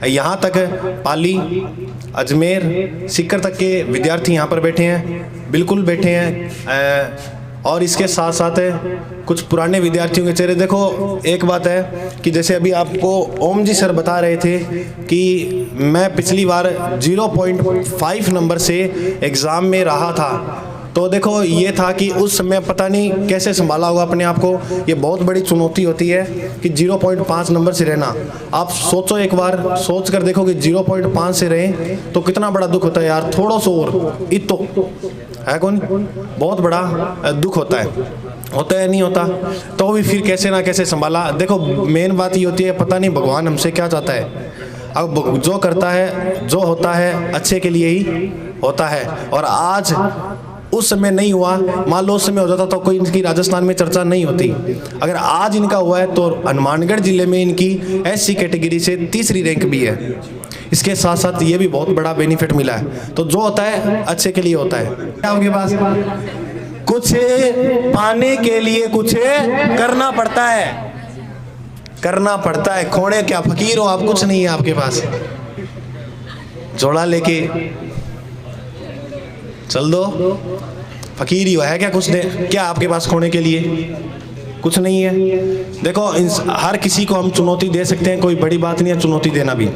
यहाँ तक पाली, अजमेर, सीकर तक के विद्यार्थी यहाँ पर बैठे हैं, बिल्कुल बैठे हैं। और इसके साथ साथ कुछ पुराने विद्यार्थियों के चेहरे। देखो एक बात है कि जैसे अभी आपको ओम जी सर बता रहे थे कि मैं पिछली बार 0.5 नंबर से एग्ज़ाम में रहा था, तो देखो ये था कि उस समय पता नहीं कैसे संभाला होगा अपने आप को। ये बहुत बड़ी चुनौती होती है कि 0.5 नंबर से रहना। आप सोचो, एक बार सोच कर देखो कि 0.5 से रहें तो कितना बड़ा दुख होता है यार। थोड़ा सा और इतो है कौन, बहुत बड़ा दुख होता है नहीं होता, तो भी फिर कैसे ना कैसे संभाला। देखो मेन बात ये होती है, पता नहीं भगवान हमसे क्या चाहता है। अब जो करता है, जो होता है अच्छे के लिए ही होता है। और आज उस समय नहीं हुआ, मान लो उस समय हो जाता तो कोई इनकी राजस्थान में चर्चा नहीं होती। अगर आज इनका हुआ है तो हनुमानगढ़ जिले में इनकी SC कैटेगरी से 3री रैंक भी है। इसके साथ साथ ये भी बहुत बड़ा बेनिफिट मिला है। तो जो होता है अच्छे के लिए होता है। आपके पास कुछ पाने के लिए कुछ करना पड़ता है, करना पड़ता है। खोड़े क्या फकीर हो आप, कुछ नहीं है आपके पास, जोड़ा लेके चल दो, फकीर ही है क्या? कुछ दे क्या आपके पास खोने के लिए? कुछ नहीं है। देखो हर किसी को हम चुनौती दे सकते हैं, कोई बड़ी बात नहीं है चुनौती देना भी।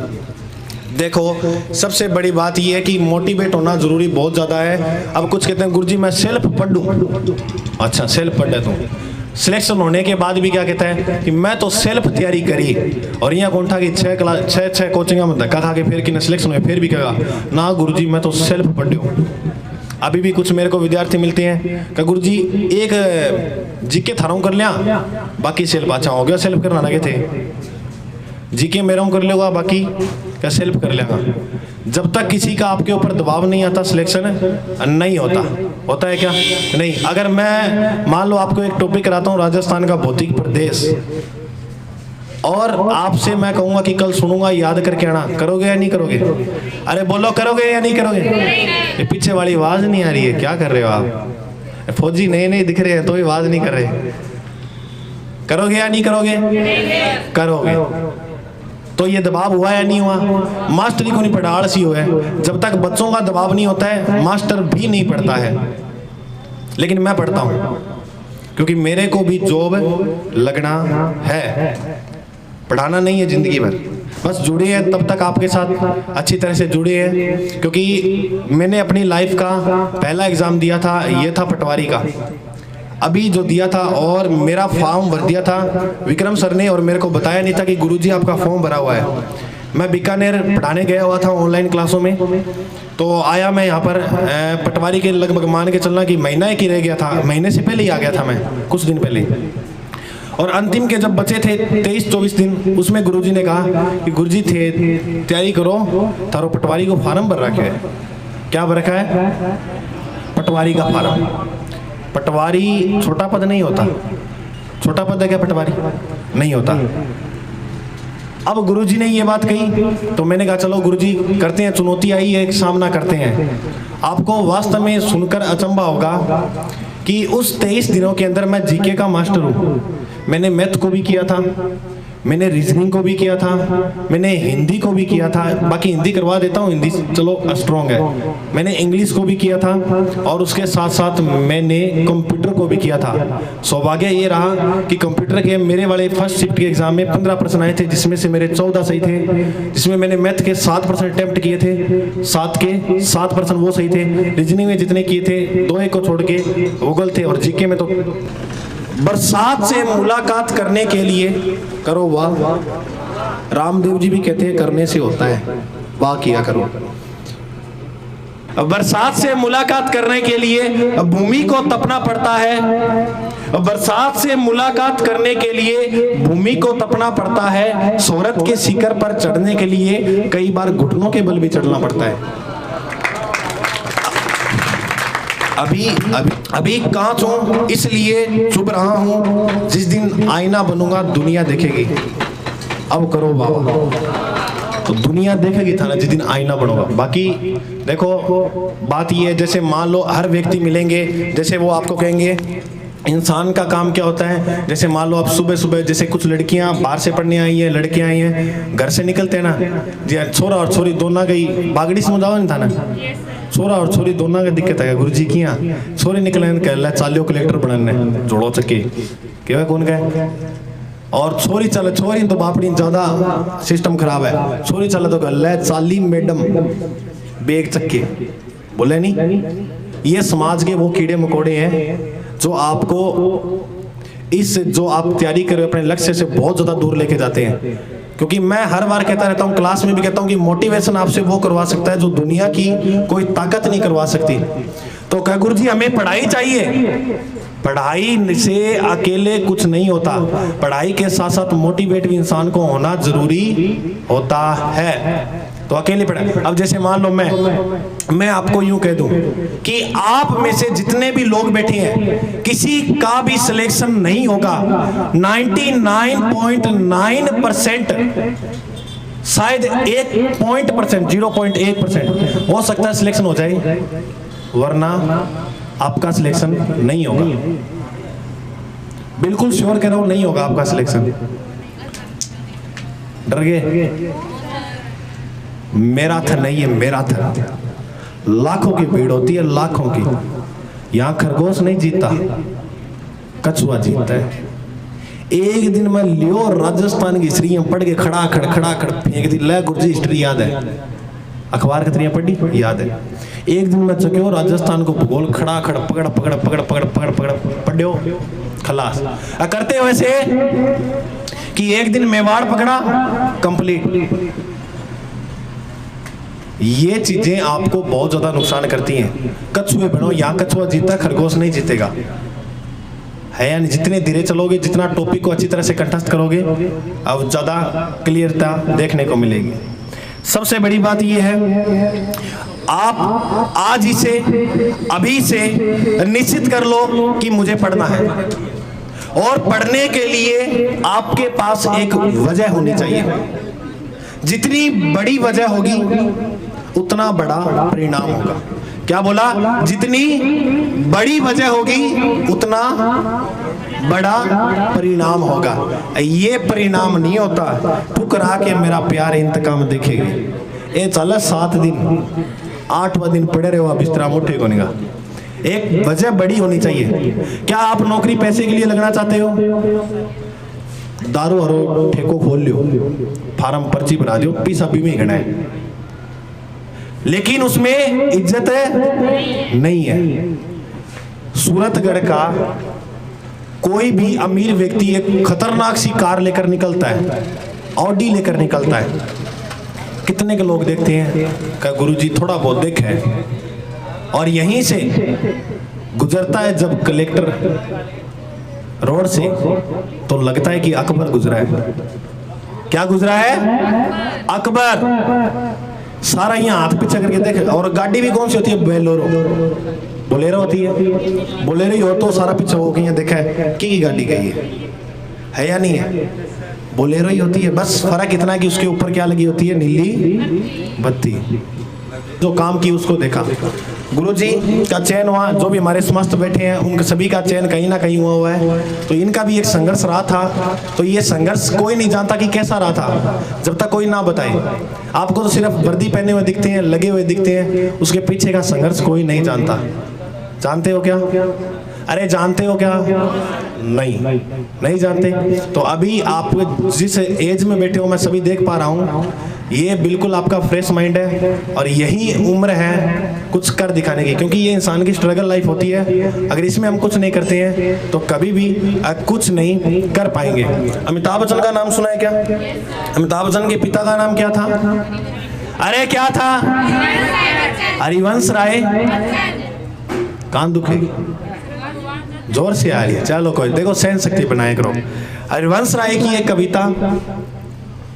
देखो सबसे बड़ी बात यह है कि मोटिवेट होना जरूरी बहुत ज़्यादा है। अब कुछ कहते हैं गुरुजी मैं सेल्फ पढ़ूं, अच्छा सेल्फ पढ़ लेता हूँ। सिलेक्शन होने के बाद भी क्या कहता है कि मैं तो सेल्फ तैयारी करी, और यहाँ कौन था कि 6 कोचिंग में धक्का खा के फिर कि सिलेक्शन हुए, फिर भी कहेगा ना गुरुजी मैं तो सेल्फ पढ़ूं। अभी भी कुछ मेरे को विद्यार्थी मिलते हैं कि गुरुजी एक जीके थारों कर लिया, बाकी सेल्फ। अच्छा हो गया, सेल्फ करना लगे थे, जीके मेरा कर लेगा, बाकी क्या सेल्फ कर लेगा। जब तक किसी का आपके ऊपर दबाव नहीं आता सिलेक्शन नहीं होता। होता है क्या? नहीं। अगर मैं मान लो आपको एक टॉपिक कराता हूँ राजस्थान का भौतिक प्रदेश, और आपसे मैं कहूँगा कि कल सुनूंगा याद करके आना, करोगे या नहीं करोगे? अरे बोलो करोगे या नहीं करोगे? ये पीछे वाली आवाज़ नहीं आ रही है, क्या कर रहे हो आप? फौजी नए नए दिख रहे हैं तो भी आवाज़ नहीं कर रहे। करोगे या नहीं करोगे? करोगे। तो ये दबाव हुआ या नहीं हुआ? मास्टरी को नहीं पढ़ा, आलसी हुआ है। जब तक बच्चों का दबाव नहीं होता है मास्टर भी नहीं पढ़ता है। लेकिन मैं पढ़ता हूँ क्योंकि मेरे को भी जॉब लगना है, पढ़ाना नहीं है जिंदगी भर। बस जुड़े हैं तब तक आपके साथ अच्छी तरह से जुड़े हैं, क्योंकि मैंने अपनी लाइफ का पहला एग्ज़ाम दिया था, ये था पटवारी का अभी जो दिया था, और मेरा फॉर्म भर दिया था विक्रम सर ने, और मेरे को बताया नहीं था कि गुरुजी आपका फॉर्म भरा हुआ है। मैं बीकानेर पढ़ाने गया हुआ था ऑनलाइन क्लासों में, तो आया मैं यहाँ पर पटवारी के लगभग मान के चलना कि महीना एक ही रह गया था, महीने से पहले ही आ गया था मैं, कुछ दिन पहले। और अंतिम के जब बचे थे 23-24 दिन, उसमें गुरुजी ने कहा कि गुरुजी थे तैयारी करो, तारो पटवारी को फार्म भर रखा है। क्या भर रखा है? पटवारी का फार्म। पटवारी छोटा पद नहीं होता, छोटा पद है क्या पटवारी? नहीं होता। अब गुरुजी ने ये बात कही तो मैंने कहा चलो गुरुजी करते हैं, चुनौती आई है, सामना करते हैं। आपको वास्तव में सुनकर अचंभा होगा कि उस 23 दिनों के अंदर मैं जीके का मास्टर हूँ। मैंने मैथ को भी किया था, मैंने रीजनिंग को भी किया था, मैंने हिंदी को भी किया था, बाकी हिंदी करवा देता हूँ, हिंदी चलो स्ट्रॉन्ग है। मैंने इंग्लिश को भी किया था, और उसके साथ साथ मैंने कंप्यूटर को भी किया था। सौभाग्य ये रहा कि कंप्यूटर के मेरे वाले फर्स्ट शिफ्ट के एग्जाम में 15 प्रश्न आए थे, जिसमें से मेरे 14 सही थे, जिसमें मैंने मैथ के 7% अटेम्प्ट किए थे, 7 के 7 प्रश्न वो सही थे। रीजनिंग में जितने किए थे 2-1 को छोड़ के भूगोल थे, और जीके में तो बरसात से मुलाकात करने के लिए करो वाह। रामदेव जी भी कहते हैं करने से होता है, वाह किया करो। बरसात से मुलाकात करने के लिए भूमि को तपना पड़ता है, बरसात से मुलाकात करने के लिए भूमि को तपना पड़ता है। शोहरत के शिखर पर चढ़ने के लिए कई बार घुटनों के बल भी चढ़ना पड़ता है। अभी कांच हूं इसलिए चुप रहा हूं, जिस दिन आईना बनूंगा दुनिया देखेगी। अब करो बाबा, तो दुनिया देखेगी था ना जिस दिन आईना बनूंगा। बाकी देखो बात ये है, जैसे मान लो हर व्यक्ति मिलेंगे, जैसे वो आपको कहेंगे इंसान का काम क्या होता है, जैसे मान लो आप सुबह सुबह, जैसे कुछ लड़कियां बाहर से पढ़ने आई हैं, लड़कियां आई हैं, घर से निकलते हैं ना जी, छोरा और छोरी दोनों गई बागड़ी समझाओ नहीं था ना, छोरा और छोरी दोनों का दिक्कत है गुरु जी की। यहाँ छोरी निकले कह चालियो कलेक्टर बनने जोड़ो चक्के क्या कौन गए, और छोरी चले, छोरी तो बापड़ी ज्यादा सिस्टम खराब है, छोरी चले तो गल चाली मैडम बेग चक्के बोले नहीं। ये समाज के वो कीड़े मकोड़े हैं जो आपको इस जो आप तैयारी कर रहे हो अपने लक्ष्य से बहुत ज्यादा दूर लेके जाते हैं। क्योंकि मैं हर बार कहता रहता हूँ, क्लास में भी कहता हूँ कि मोटिवेशन आपसे वो करवा सकता है जो दुनिया की कोई ताकत नहीं करवा सकती। तो कह गुरु जी हमें पढ़ाई चाहिए, पढ़ाई से अकेले कुछ नहीं होता, पढ़ाई के साथ साथ मोटिवेट भी इंसान को होना जरूरी होता है। तो अकेले पढ़ाई, अब जैसे मान लो मैं आपको यूं कह दूं कि आप में से जितने भी लोग बैठे हैं किसी का भी सिलेक्शन नहीं होगा, 99.9% शायद 1% 0.1% हो सकता है सिलेक्शन हो जाए, वरना आपका सिलेक्शन नहीं होगा। बिल्कुल श्योर कह रहा हूं, नहीं होगा आपका सिलेक्शन। डर गए? मेरा था नहीं है, मेरा था। लाखों की भीड़ होती है, लाखों की। यहां खरगोश नहीं जीतता, कछुआ जीतता है। एक दिन मैं लियो राजस्थान की हिस्ट्री पढ़ के खड़ा खड़ फेंक दी, ले गुरु जी हिस्ट्री याद है, अखबार की तरह पढ़ी याद है। एक दिन मैं चक्यो राजस्थान को भूगोल खड़ा खड़ पकड़ पढ़ो खलास। करते वैसे कि एक दिन मेवाड़ पकड़ा कंप्लीट। ये चीजें आपको बहुत ज्यादा नुकसान करती हैं। कछुए बनो, यहाँ कछुआ जीतता, खरगोश नहीं जीतेगा, है या नहीं? जितने धीरे चलोगे, जितना टॉपिक को अच्छी तरह से कंठस्थ करोगे, अब ज्यादा क्लियरता देखने को मिलेगी। सबसे बड़ी बात यह है, आप आज इसे अभी से निश्चित कर लो कि मुझे पढ़ना है, और पढ़ने के लिए आपके पास एक वजह होनी चाहिए। जितनी बड़ी वजह होगी उतना बड़ा परिणाम होगा। क्या बोला? जितनी बड़ी वजह होगी उतना बड़ा परिणाम होगा। ये परिणाम नहीं होता ठुकरा के मेरा प्यार इंतकाम देखेगी। ये चला 7 दिन 8वां दिन पड़े रहे हो, बिस्तरा मुठे को निगा। एक वजह बड़ी होनी चाहिए। क्या आप नौकरी पैसे के लिए लगना चाहते हो? दारू हरो ठेको खोल लियो, फार्म पर्ची भरा दो, पीसा भी में घना है, लेकिन उसमें इज्जत नहीं है। सूरतगढ़ का कोई भी अमीर व्यक्ति एक खतरनाक सी कार लेकर निकलता है, ऑडी लेकर निकलता है, कितने के लोग देखते हैं का गुरुजी थोड़ा बहुत देखे है, और यहीं से गुजरता है जब कलेक्टर रोड से, तो लगता है कि अकबर गुजरा है। क्या गुजरा है? अकबर। सारा यहाँ हाथ पीछे करके देखे। और गाड़ी भी कौन सी होती है? बोलेरो होती है। बोलेरो ही हो तो सारा पीछे हो गई, देखा है कि गाड़ी गई है या नहीं है? बोलेरो ही होती है। बस फर्क इतना कि उसके ऊपर क्या लगी होती है? नीली बत्ती। जो काम की उसको देखा। गुरुजी का चयन हुआ, जो भी हमारे समस्त बैठे हैं उनके सभी का चयन कहीं ना कहीं हुआ है। तो इनका भी एक संघर्ष रहा था। तो ये संघर्ष कोई नहीं जानता कि कैसा रहा था जब तक कोई ना बताए। आपको तो सिर्फ वर्दी पहने हुए दिखते हैं, लगे हुए दिखते हैं, उसके पीछे का संघर्ष कोई नहीं जानता। जानते हो क्या? अरे जानते हो क्या? नहीं जानते। तो अभी आप जिस एज में बैठे हो, मैं सभी देख पा रहा हूँ, ये बिल्कुल आपका फ्रेश माइंड है और यही उम्र है कुछ कर दिखाने की। क्योंकि ये इंसान की स्ट्रगल लाइफ होती है। अगर इसमें हम कुछ नहीं करते हैं तो कभी भी कुछ नहीं कर पाएंगे। अमिताभ बच्चन का नाम सुना है क्या? अमिताभ बच्चन के पिता का नाम क्या था? अरे क्या था? हरिवंश राय। कान दुखेगी, जोर से आ रही है। चलो कोई, देखो सहन शक्ति बनाए करो। हरिवंश राय की एक कविता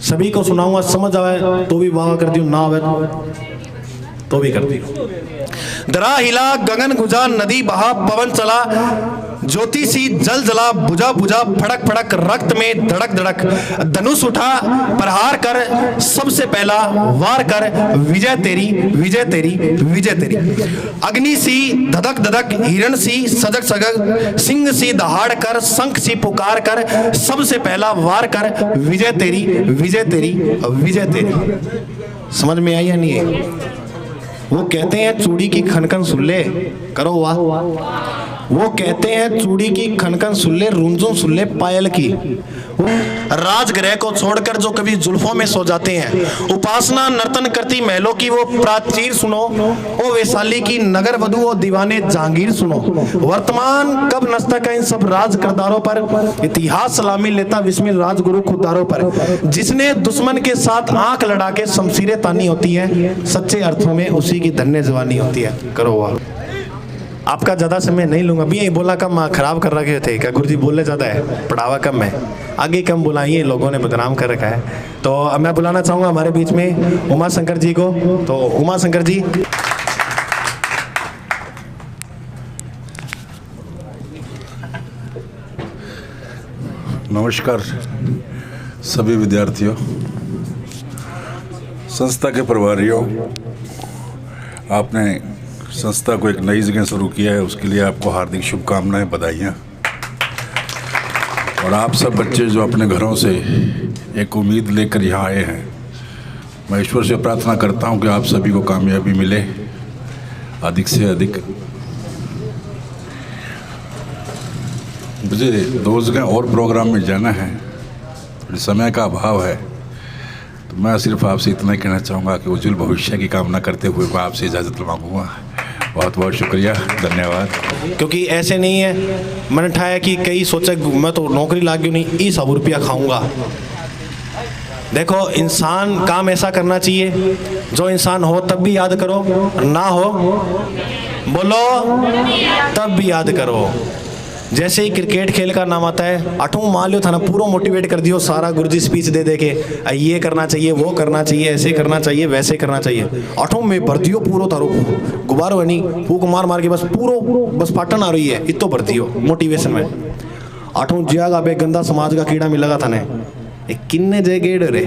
सभी को सुनाऊंगा, समझ आवे तो भी वाह कर दियो, ना आवे तो भी कर दियो। दरा हिला गगन गुजा नदी बहा पवन चला, ज्योति सी जल जला बुझा बुझा फड़क फड़क रक्त में धड़क धड़क, धनुष उठा प्रहार कर सबसे पहला वार कर, विजय तेरी विजय तेरी विजय तेरी। अग्नि सी धधक धधक हिरण सी सजग सजग, सिंह सी दहाड़ कर शंख सी पुकार कर, सबसे पहला वार कर, विजय तेरी विजय तेरी विजय तेरी। समझ में आई या नहीं है? वो कहते हैं चूड़ी की खनखन सुन ले, करो वाह। वो कहते हैं चूड़ी की खनखन सुन ले, रुंझुन सुन ले पायल की। राजगृह को छोड़कर जो कभी जुल्फों में सो जाते हैं, उपासना नर्तन करती महलों की वो प्राचीर सुनो, ओ वैशाली की नगर वधु ओ दीवाने जहांगीर सुनो। वर्तमान कब नस्तक है इन सब राज करदारों पर, इतिहास सलामी लेता विस्मिल राजगुरु खुदारों पर। जिसने दुश्मन के साथ आंख लड़ा के शमशीरें तानी होती है, सच्चे अर्थों में उसी की धन्य जवानी होती है। करो वाह। आपका ज़्यादा समय नहीं लूँगा। अभी ये बोला कम खराब कर रखे थे क्या गुरुजी? बोलने ज़्यादा है, पढ़ावा कम है, आगे कम बुलाइए, लोगों ने बदनाम कर रखा है। तो अब मैं बुलाना चाहूँगा हमारे बीच में उमा शंकर जी को। तो उमा शंकर जी। नमस्कार सभी विद्यार्थियों, संस्था के प्रभारियों। आपने संस्था को एक नई जगह शुरू किया है, उसके लिए आपको हार्दिक शुभकामनाएं, बधाइयाँ। और आप सब बच्चे जो अपने घरों से एक उम्मीद लेकर यहाँ आए हैं, मैं ईश्वर से प्रार्थना करता हूँ कि आप सभी को कामयाबी मिले अधिक से अधिक। मुझे 2 जगह और प्रोग्राम में जाना है, समय का अभाव है, तो मैं सिर्फ आपसे इतना ही कहना चाहूँगा कि उज्जवल भविष्य की कामना करते हुए मैं आपसे इजाज़त मांगूंगा। बहुत बहुत शुक्रिया, धन्यवाद। क्योंकि ऐसे नहीं है मैंने ठाया कि कई सोचा मैं तो नौकरी लाग क्यों नहीं, 100 रुपया खाऊंगा। देखो इंसान काम ऐसा करना चाहिए, जो इंसान हो तब भी याद करो, ना हो बोलो तब भी याद करो। जैसे ही क्रिकेट खेल का नाम आता है, 8वां मान लो था ना, पूरा मोटिवेट कर दियो सारा गुरुजी स्पीच दे दे के, ये करना चाहिए वो करना चाहिए ऐसे करना चाहिए वैसे करना चाहिए। 8वां में भर दियो पूरा तारो गुब्बारो है नहीं, फूक मार मार के बस पूरा बस पाटन आ रही है, इतो भर दियो मोटिवेशन में। 8वां जियागा बे गंदा समाज का कीड़ा मिलेगा था ने, किन्ने जय गेड़ रे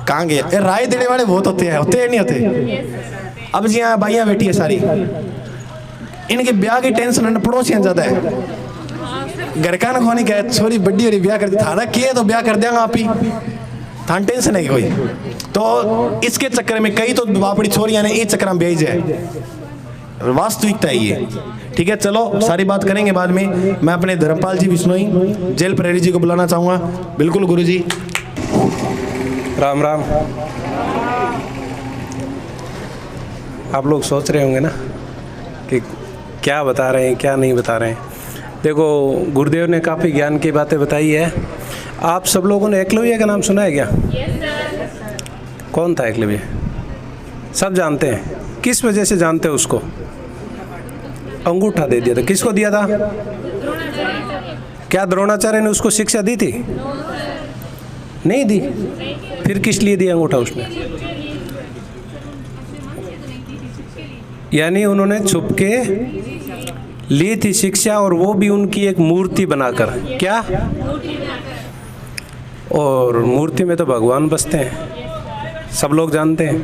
कहाँ गए? राय देने वाले बहुत होते हैं नहीं होते? अब जी हाँ भाइयाँ बैठी है सारी, इनके ब्याह की टेंशन पड़ोसियां ज्यादा है। घर का ना खोनी कहे छोरी बड्डी हो रही ब्याह कर दी थाना किए तो ब्याह कर देंगे आप ही, थान टेंशन है कोई। तो इसके चक्कर में कई तो बापड़ी छोरियां ने इस चक्कर में ब्याह जाए, वास्तविकता है ये। ठीक है चलो सारी बात करेंगे बाद में। मैं अपने धर्मपाल जी बिश्नोई जेल प्रहरी जी को बुलाना चाहूँगा। बिल्कुल गुरु जी। राम राम। आप लोग सोच रहे होंगे ना कि क्या बता रहे हैं क्या नहीं बता रहे हैं। देखो गुरुदेव ने काफ़ी ज्ञान की बातें बताई है। आप सब लोगों ने एकलव्य का नाम सुना है क्या? कौन था एकलव्य? सब जानते हैं। किस वजह से जानते हो उसको? अंगूठा दे दिया था। किसको दिया था? क्या द्रोणाचार्य ने उसको शिक्षा दी थी? नहीं दी। फिर किस लिए दिया अंगूठा उसने? यानी उन्होंने छुप के ली थी शिक्षा, और वो भी उनकी एक मूर्ति बनाकर। क्या? और मूर्ति में तो भगवान बसते हैं, सब लोग जानते हैं।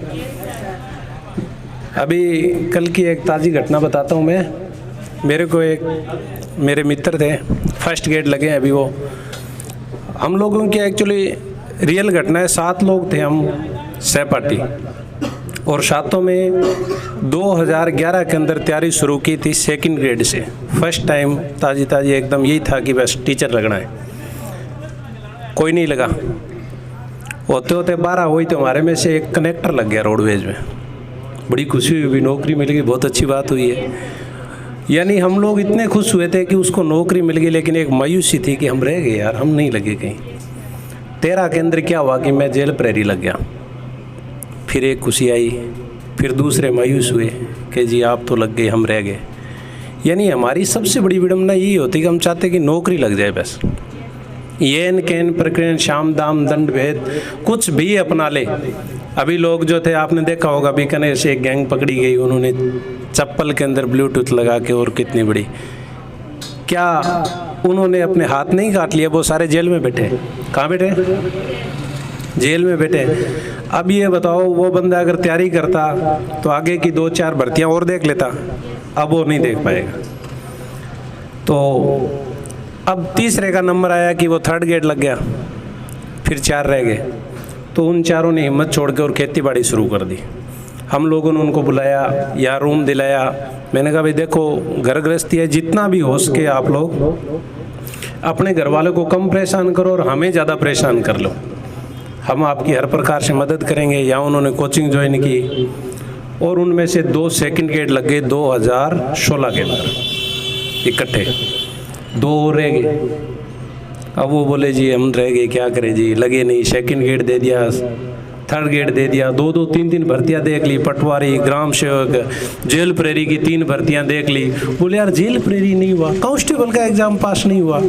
अभी कल की एक ताज़ी घटना बताता हूँ मैं। मेरे को एक मेरे मित्र थे, फर्स्ट गेट लगे हैं अभी वो। हम लोगों की एक्चुअली रियल घटना है। 7 लोग थे हम सहपाठी, और सातों में 2011 के अंदर तैयारी शुरू की थी 2nd ग्रेड से। फर्स्ट टाइम ताज़ी एकदम यही था कि बस टीचर लगना है। कोई नहीं लगा। होते होते 12 हुई तो हमारे में से एक कनेक्टर लग गया रोडवेज में। बड़ी खुशी हुई, नौकरी मिल गई, बहुत अच्छी बात हुई है। यानी हम लोग इतने खुश हुए थे कि उसको नौकरी मिल गई, लेकिन एक मायूसी थी कि हम रह गए यार, हम नहीं लगे कहीं। 13 के अंदर क्या हुआ कि मैं जेल प्रहरी लग गया। फिर एक खुशी आई, फिर दूसरे मायूस हुए कि जी आप तो लग गए, हम रह गए। यानी हमारी सबसे बड़ी विडम्बना यही होती कि हम चाहते कि नौकरी लग जाए बस। येन कैन प्रकरण श्याम दाम दंड भेद कुछ भी अपना ले, अभी लोग जो थे, आपने देखा होगा बीकानेर से एक गैंग पकड़ी गई, उन्होंने चप्पल के अंदर ब्लूटूथ लगा के, और कितनी बड़ी, क्या उन्होंने अपने हाथ नहीं काट लिया? वो सारे जेल में बैठे। कहाँ बैठे? जेल में बैठे। अब ये बताओ, वो बंदा अगर तैयारी करता तो आगे की 2-4 भर्तियाँ और देख लेता, अब वो नहीं देख पाएगा। तो अब तीसरे का नंबर आया कि वो 3rd गेट लग गया, फिर 4 रह गए, तो उन चारों ने हिम्मत छोड़ के और खेती बाड़ी शुरू कर दी। हम लोगों ने उनको बुलाया, या रूम दिलाया। मैंने कहा भाई देखो, घर गृहस्थी है, जितना भी हो सके आप लोग अपने घर वालों को कम परेशान करो और हमें ज़्यादा परेशान कर लो, हम आपकी हर प्रकार से मदद करेंगे। या उन्होंने कोचिंग ज्वाइन की, और उनमें से 2 सेकंड गेट लग गए 2016 के अंदर इकट्ठे, 2 रह गए। अब वो बोले जी हम रह गए, क्या करें जी, लगे नहीं। सेकंड गेट दे दिया, 3rd गेट दे दिया, 2-2, 3-3 भर्तियाँ देख ली, पटवारी, ग्राम सेवक, जेल प्रेरी की 3 भर्तियाँ देख ली। बोले यार जेल प्रेरी नहीं हुआ, कांस्टेबल का एग्ज़ाम पास नहीं हुआ।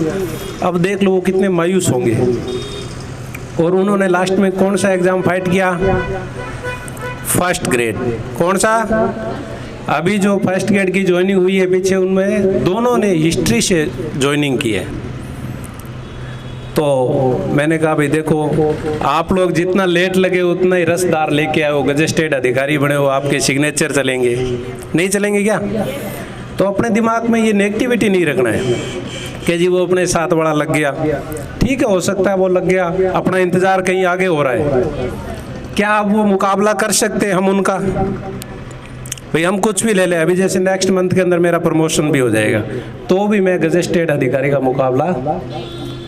अब देख लो वो कितने मायूस होंगे। और उन्होंने लास्ट में कौन सा एग्ज़ाम फाइट किया? 1st grade. कौन सा? अभी जो 1st गेट की ज्वाइनिंग हुई है पीछे, उनमें दोनों ने हिस्ट्री से ज्वाइनिंग की है। तो मैंने कहा भाई देखो, आप लोग जितना लेट लगे उतना ही रसदार लेके आए हो, गजेस्टेड अधिकारी बने हो, आपके सिग्नेचर चलेंगे, नहीं चलेंगे क्या? तो अपने दिमाग में ये नेगेटिविटी नहीं रखना है कि जी वो अपने साथ बड़ा लग गया। ठीक है, हो सकता है वो लग गया, अपना इंतज़ार कहीं आगे हो रहा है। क्या आप वो मुकाबला कर सकते हैं हम उनका? भाई हम कुछ भी ले लें, अभी जैसे नेक्स्ट मंथ के अंदर मेरा प्रमोशन भी हो जाएगा, तो भी मैं गजेस्टेड अधिकारी का मुकाबला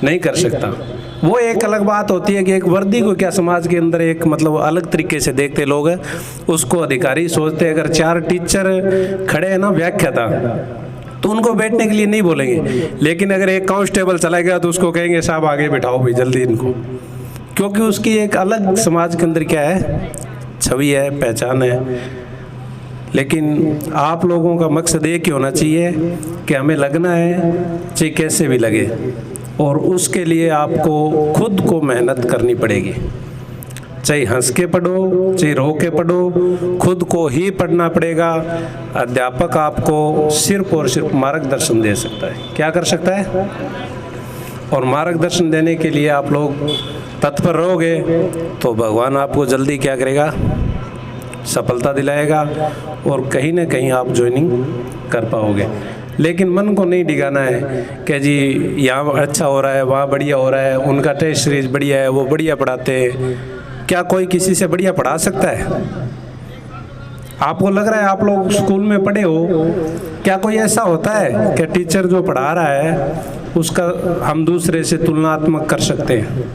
नहीं कर सकता। वो एक अलग बात होती है कि एक वर्दी को क्या समाज के अंदर एक मतलब अलग तरीके से देखते लोग, उसको अधिकारी सोचते हैं। अगर 4 टीचर खड़े हैं ना व्याख्याता, तो उनको बैठने के लिए नहीं बोलेंगे, लेकिन अगर एक कांस्टेबल चला गया तो उसको कहेंगे साहब आगे बिठाओ भाई जल्दी इनको, क्योंकि उसकी एक अलग समाज के अंदर क्या है, छवि है, पहचान है। लेकिन आप लोगों का मकसद एक ही होना चाहिए कि हमें लगना है, चाहे कैसे भी लगे, और उसके लिए आपको खुद को मेहनत करनी पड़ेगी। चाहे हंस के पढ़ो, चाहे रो के पढ़ो, खुद को ही पढ़ना पड़ेगा। अध्यापक आपको सिर्फ और सिर्फ मार्गदर्शन दे सकता है। क्या कर सकता है? और मार्गदर्शन देने के लिए आप लोग तत्पर रहोगे तो भगवान आपको जल्दी क्या करेगा? सफलता दिलाएगा, और कहीं ना कहीं आप ज्वाइनिंग कर पाओगे। लेकिन मन को नहीं डिगाना है कि जी यहाँ अच्छा हो रहा है, वहाँ बढ़िया हो रहा है, उनका टेस्ट सीरीज बढ़िया है, वो बढ़िया पढ़ाते हैं। क्या कोई किसी से बढ़िया पढ़ा सकता है? आपको लग रहा है आप लोग स्कूल में पढ़े हो, क्या कोई ऐसा होता है कि टीचर जो पढ़ा रहा है उसका हम दूसरे से तुलनात्मक कर सकते हैं?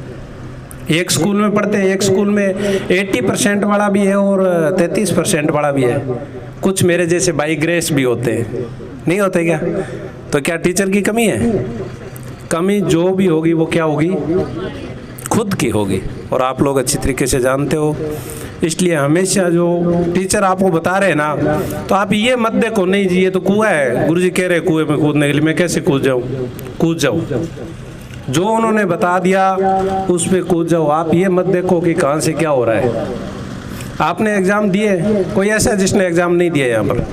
एक स्कूल में पढ़ते हैं, एक स्कूल में 80% वाला भी है और 33% वाला भी है। कुछ मेरे जैसे बाई ग्रेस भी होते हैं, नहीं होते क्या? तो क्या टीचर की कमी है? कमी जो भी होगी वो क्या होगी? खुद की होगी, और आप लोग अच्छी तरीके से जानते हो। इसलिए हमेशा जो टीचर आपको बता रहे हैं ना, तो आप ये मत देखो नहीं जी ये तो कुआं है, गुरुजी कह रहे कुएं में कूदने के लिए, मैं कैसे कूद जाऊँ। जो उन्होंने बता दिया उस पे कूद जाओ। आप ये मत देखो कि कहाँ से क्या हो रहा है। आपने एग्ज़ाम दिए, कोई ऐसा है जिसने एग्ज़ाम नहीं दिया यहाँ पर?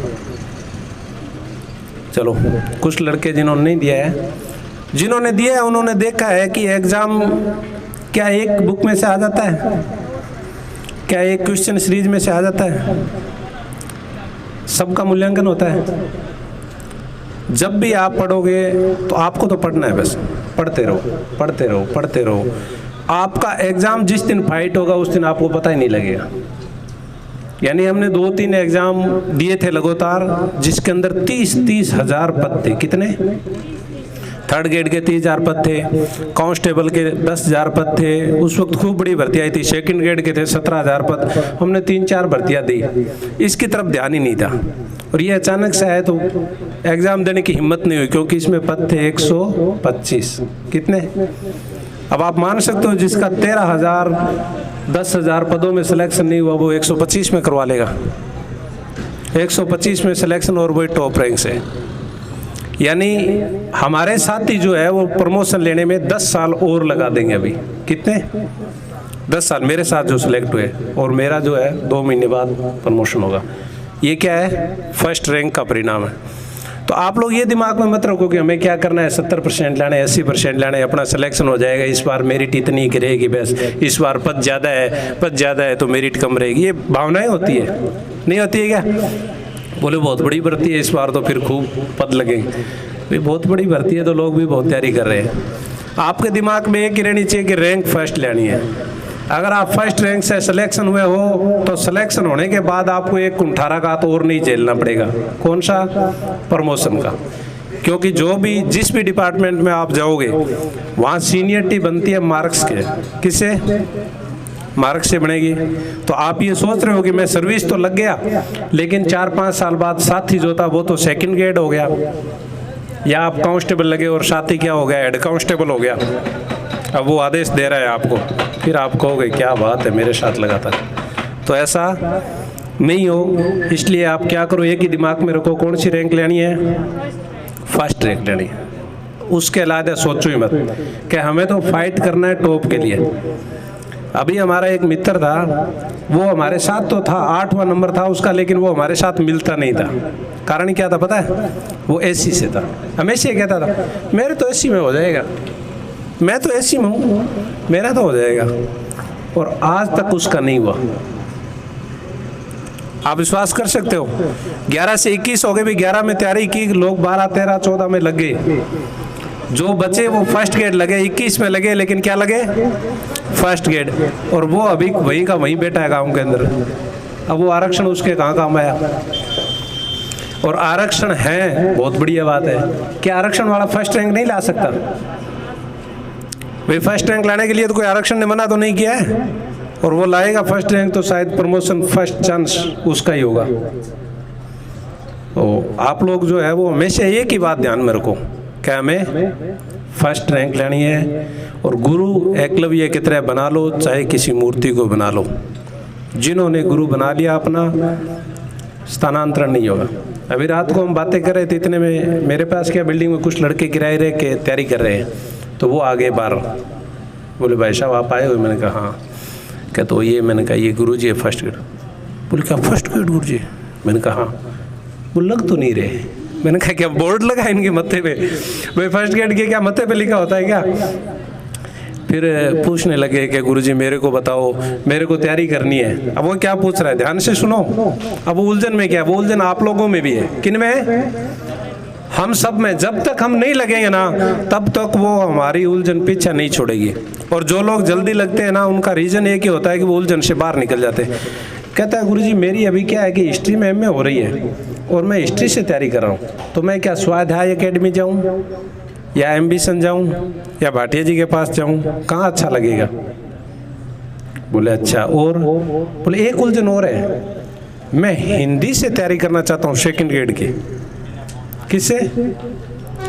चलो कुछ लड़के जिन्होंने नहीं दिया है, जिन्होंने दिया है उन्होंने देखा है कि एग्ज़ाम क्या एक बुक में से आ जाता है, क्या एक क्वेश्चन सीरीज में से आ जाता है? सबका मूल्यांकन होता है। जब भी आप पढ़ोगे तो आपको तो पढ़ना है, बस पढ़ते रहो पढ़ते रहो पढ़ते रहो। आपका एग्ज़ाम जिस दिन फाइट होगा उस दिन आपको पता ही नहीं लगेगा। यानी हमने 2-3 एग्ज़ाम दिए थे लगातार, जिसके अंदर 30 हज़ार पद थे। कितने? 3rd ग्रेड के 30,000 पद थे, कांस्टेबल के 10,000 पद थे। उस वक्त खूब बड़ी भर्ती आई थी। 2nd ग्रेड के थे 17,000 पद। हमने 3-4 भर्तियाँ दी, इसकी तरफ ध्यान ही नहीं था। और ये अचानक से आए तो एग्ज़ाम देने की हिम्मत नहीं हुई, क्योंकि इसमें पद थे 125। कितने? अब आप मान सकते हो जिसका 13,000 10,000 पदों में सिलेक्शन नहीं हुआ वो 125 में करवा लेगा। 125 में सिलेक्शन, और वही टॉप रैंक से। यानी हमारे साथी जो है वो प्रमोशन लेने में 10 साल और लगा देंगे। अभी कितने? 10 साल मेरे साथ जो सिलेक्ट हुए, और मेरा जो है 2 महीने बाद प्रमोशन होगा। ये क्या है? फर्स्ट रैंक का परिणाम है। तो आप लोग ये दिमाग में मत रखो कि हमें क्या करना है, 70% लाना है, 80% लाना है, अपना सिलेक्शन हो जाएगा, इस बार मेरिट इतनी गिरेगी, बस इस बार पद ज़्यादा है तो मेरिट कम रहेगी। ये भावनाएं होती है, नहीं होती है क्या? बोले बहुत बड़ी भर्ती है इस बार तो फिर खूब पद लगेंगे। भाई बहुत बड़ी भर्ती है तो लोग भी बहुत तैयारी कर रहे हैं। आपके दिमाग में एक ही रहनी चाहिए कि रैंक फर्स्ट लेनी है। अगर आप फर्स्ट रैंक से सिलेक्शन हुए हो तो सिलेक्शन होने के बाद आपको एक कुंठारा का तो और नहीं झेलना पड़ेगा। कौन सा? प्रमोशन का। क्योंकि जो भी जिस भी डिपार्टमेंट में आप जाओगे वहाँ सीनियरिटी बनती है मार्क्स के। किससे? मार्क्स से बनेगी। तो आप ये सोच रहे हो कि मैं सर्विस तो लग गया, लेकिन 4-5 साल बाद साथी जो था वो तो सेकंड ग्रेड हो गया, या आप कांस्टेबल लगे और साथी क्या हो गया? हेड कांस्टेबल हो गया। अब वो आदेश दे रहा है आपको, फिर आप कहोगे क्या बात है, मेरे साथ लगा था। तो ऐसा नहीं हो, इसलिए आप क्या करो, एक ही दिमाग में रखो, कौन सी रैंक लेनी है? फर्स्ट रैंक लेनी है। उसके अलावा सोचो ही मत कि हमें तो फाइट करना है टॉप के लिए। अभी हमारा एक मित्र था, वो हमारे साथ तो था, 8वां नंबर था उसका, लेकिन वो हमारे साथ मिलता नहीं था। कारण क्या था पता है? वो एससी से था। हमेशा ये कहता था मेरे तो एससी में हो जाएगा, मैं तो एससी में हूँ, मेरा तो हो जाएगा, और आज तक उसका नहीं हुआ। आप विश्वास कर सकते हो, 11 से 21 हो गए, भी 11 में तैयारी की, लोग 12, 13, 14 में लग गए। जो बचे वो फर्स्ट ग्रेड लगे, 21 में लगे, लेकिन क्या लगे? First grade. और वो अभी वहीं का वहीं बैठा है गाँव के अंदर। अब वो आरक्षण उसके कहाँ काम आया? और आरक्षण है, बहुत बढ़िया बात है। क्या आरक्षण वाला फर्स्ट रैंक नहीं ला सकता? भाई फर्स्ट रैंक लाने के लिए तो कोई आरक्षण ने मना तो नहीं किया है, और वो लाएगा फर्स्ट रैंक तो शायद प्रमोशन फर्स्ट चांस उसका ही होगा। तो आप लोग जो है वो हमेशा एक ही बात ध्यान में रखो, क्या हमें फर्स्ट रैंक लेनी है। और गुरु एकलव्य की तरह बना लो, चाहे किसी मूर्ति को बना लो। जिन्होंने गुरु बना लिया अपना, स्थानांतरण नहीं होगा। अभी रात को हम बातें कर रहे थे, इतने में मेरे पास क्या बिल्डिंग में कुछ लड़के किराए रह के तैयारी कर रहे हैं, तो वो आगे बाहर बोले भाई साहब आप आए हो? मैंने कहा हाँ। क्या तो ये? मैंने कहा ये गुरुजी है फर्स्ट ग्रेड। बोले क्या फर्स्ट ग्रेड गुरुजी? मैंने कहा हाँ। वो लग तो नहीं रहे। मैंने कहा क्या बोर्ड लगा इनके मत्थे पे? भाई फर्स्ट ग्रेड के क्या मत्थे पे लिखा होता है क्या? फिर पूछने लगे कि गुरुजी मेरे को बताओ, मेरे को तैयारी करनी है। अब वो क्या पूछ रहा है, ध्यान से सुनो। अब वो उलझन में क्या? वो उलझन आप लोगों में भी है। किन में है? हम सब में। जब तक हम नहीं लगेंगे ना, तब तक वो हमारी उलझन पीछा नहीं छोड़ेगी। और जो लोग जल्दी लगते हैं ना, उनका रीजन एक ही होता है कि वो उलझन से बाहर निकल जाते हैं। कहता है गुरुजी मेरी अभी क्या है कि हिस्ट्री में एमए हो रही है और मैं हिस्ट्री से तैयारी कर रहा हूँ, तो मैं क्या स्वाध्याय एकेडमी जाऊँ या एम्बिशन जाऊँ या भाटिया जी के पास जाऊँ, कहाँ अच्छा लगेगा? बोले अच्छा। और बोले एक उलझन और है, मैं हिंदी से तैयारी करना चाहता हूँ सेकंड ग्रेड की। किससे?